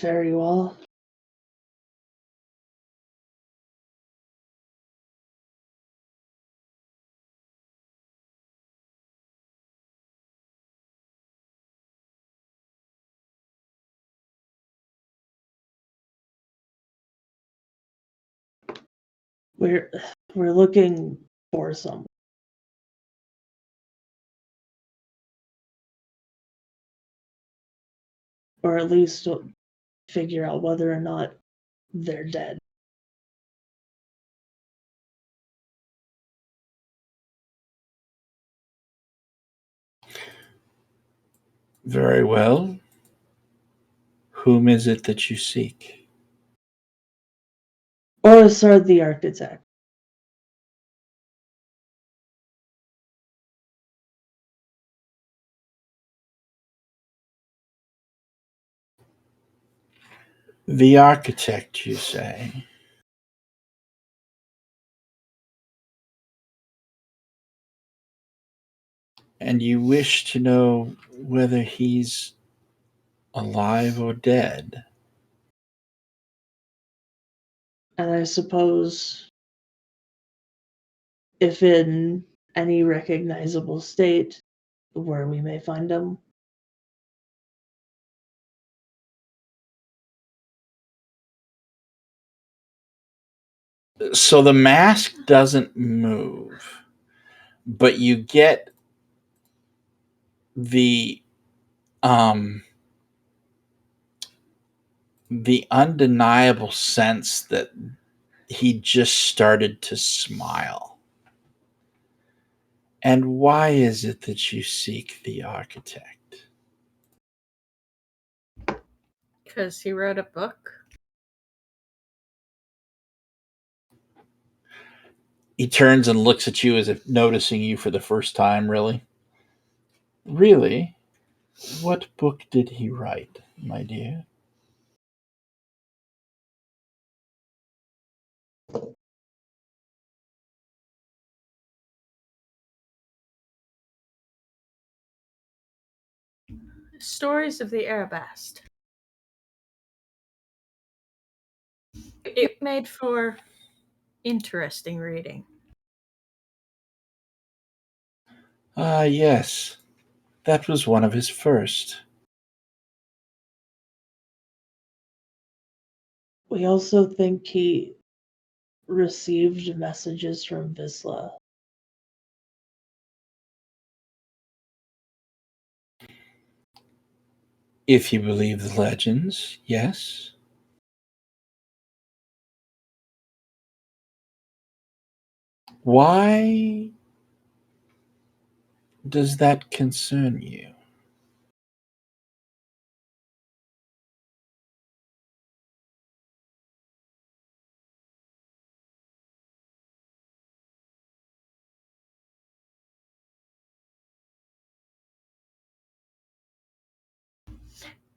Very well. We're looking for someone. Or at least figure out whether or not they're dead. Very well. Whom is it that you seek? Or the architect. The architect, you say? And you wish to know whether he's alive or dead? And I suppose if in any recognizable state, where we may find him. So the mask doesn't move, but you get the undeniable sense that he just started to smile. And why is it that you seek the architect? Because he wrote a book. He turns and looks at you as if noticing you for the first time, really. Really? What book did he write, my dear? Stories of the Arabast. It made for interesting reading. Ah, yes. That was one of his first. We also think he received messages from Vislae. If you believe the legends, yes. Why does that concern you?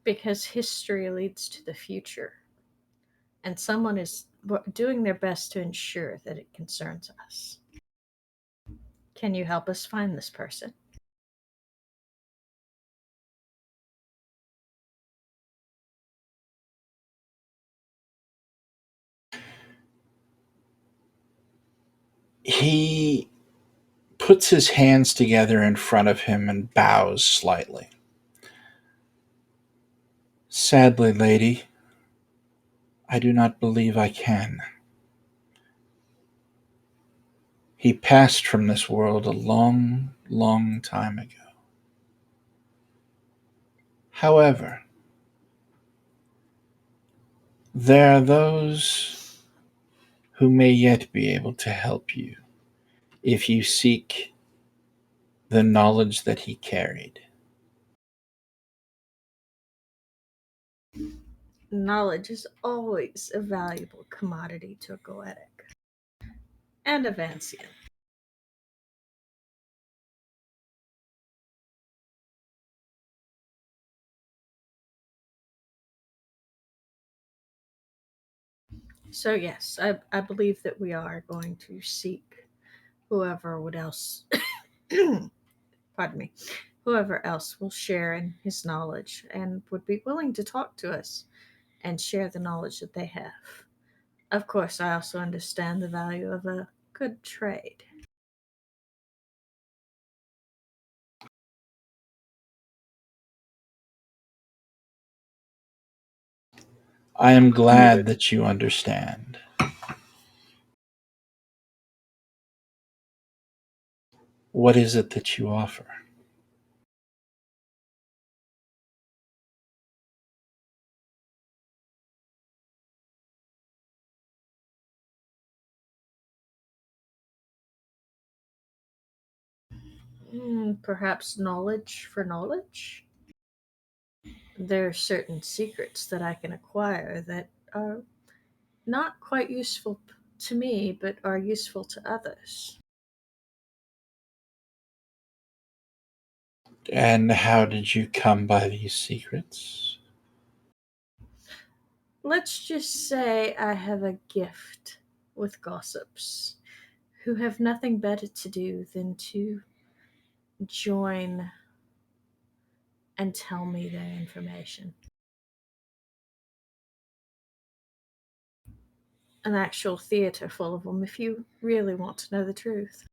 Because history leads to the future, and someone is doing their best to ensure that it concerns us. Can you help us find this person? He puts his hands together in front of him and bows slightly. Sadly, lady, I do not believe I can. He passed from this world a long, long time ago. However, there are those who may yet be able to help you if you seek the knowledge that he carried. Knowledge is always a valuable commodity to a Goetic and a Vancian. So yes, I believe that we are going to seek whoever would else pardon me, whoever else will share in his knowledge and would be willing to talk to us and share the knowledge that they have. Of course, I also understand the value of a good trade. I am glad Noted. that you understand. What is it that you offer? Perhaps knowledge for knowledge? There are certain secrets that I can acquire that are not quite useful to me, but are useful to others. And how did you come by these secrets? Let's just say I have a gift with gossips who have nothing better to do than to join and tell me their information. An actual theater full of them, if you really want to know the truth.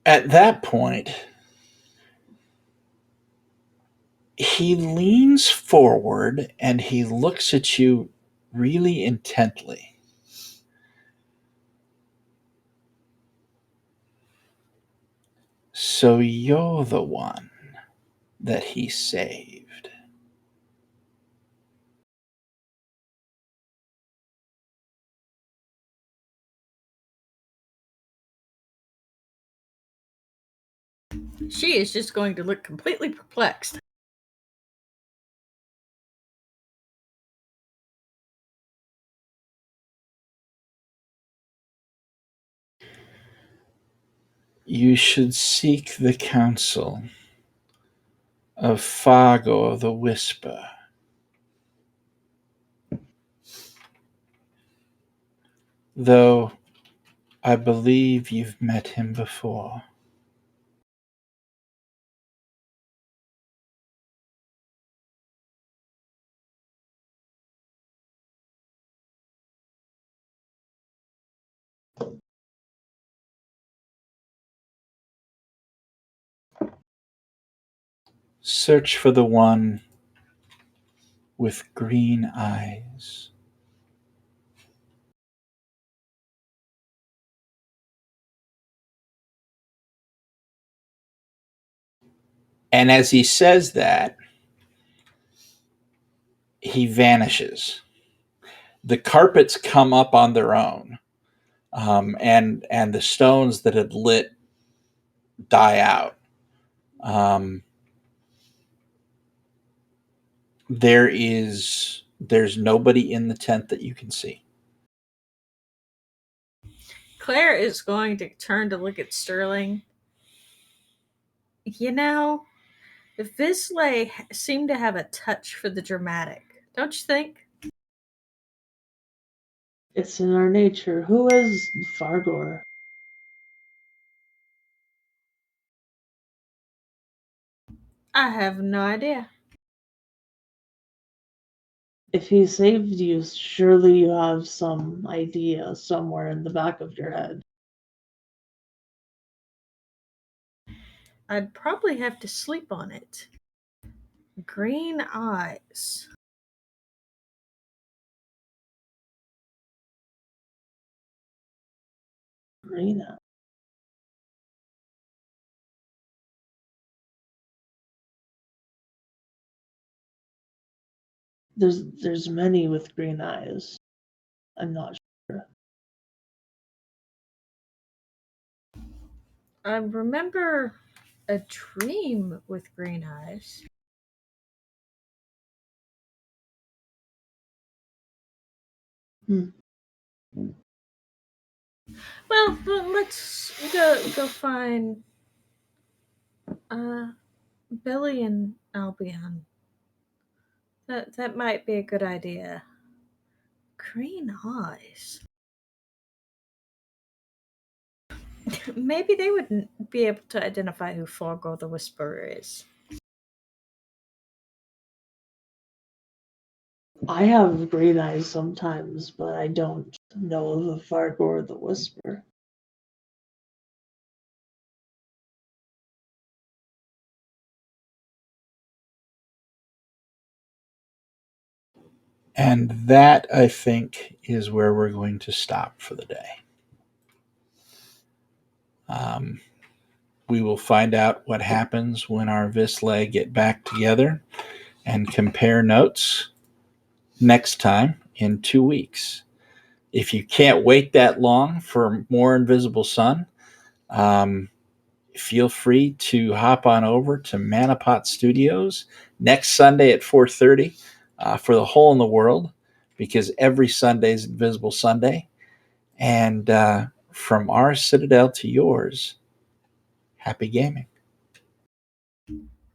At that point, he leans forward and he looks at you really intently. So you're the one that he saved. She is just going to look completely perplexed. You should seek the counsel of Fagor the Whisper. Though I believe you've met him before. Search for the one with green eyes. And as he says that, he vanishes. The carpets come up on their own, and the stones that had lit die out. There's nobody in the tent that you can see. Claire is going to turn to look at Sterling. You know, Vislae seemed to have a touch for the dramatic, don't you think? It's in our nature. Who is Fargor? I have no idea. If he saved you, surely you have some idea somewhere in the back of your head. I'd probably have to sleep on it. Green eyes. Rena. There's many with green eyes. I'm not sure. I remember a dream with green eyes. Well, let's go find Billy and Albion. That might be a good idea. Green eyes. Maybe they wouldn't be able to identify who Fargor the Whisperer is. I have green eyes sometimes, but I don't know the Fargor the Whisperer. And that, I think, is where we're going to stop for the day. We will find out what happens when our Vislae get back together and compare notes next time in 2 weeks. If you can't wait that long for more Invisible Sun, feel free to hop on over to Manapot Studios next Sunday at 4:30 for the Hole in the World, because every Sunday is Invisible Sunday. And from our Citadel to yours, happy gaming.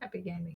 Happy gaming.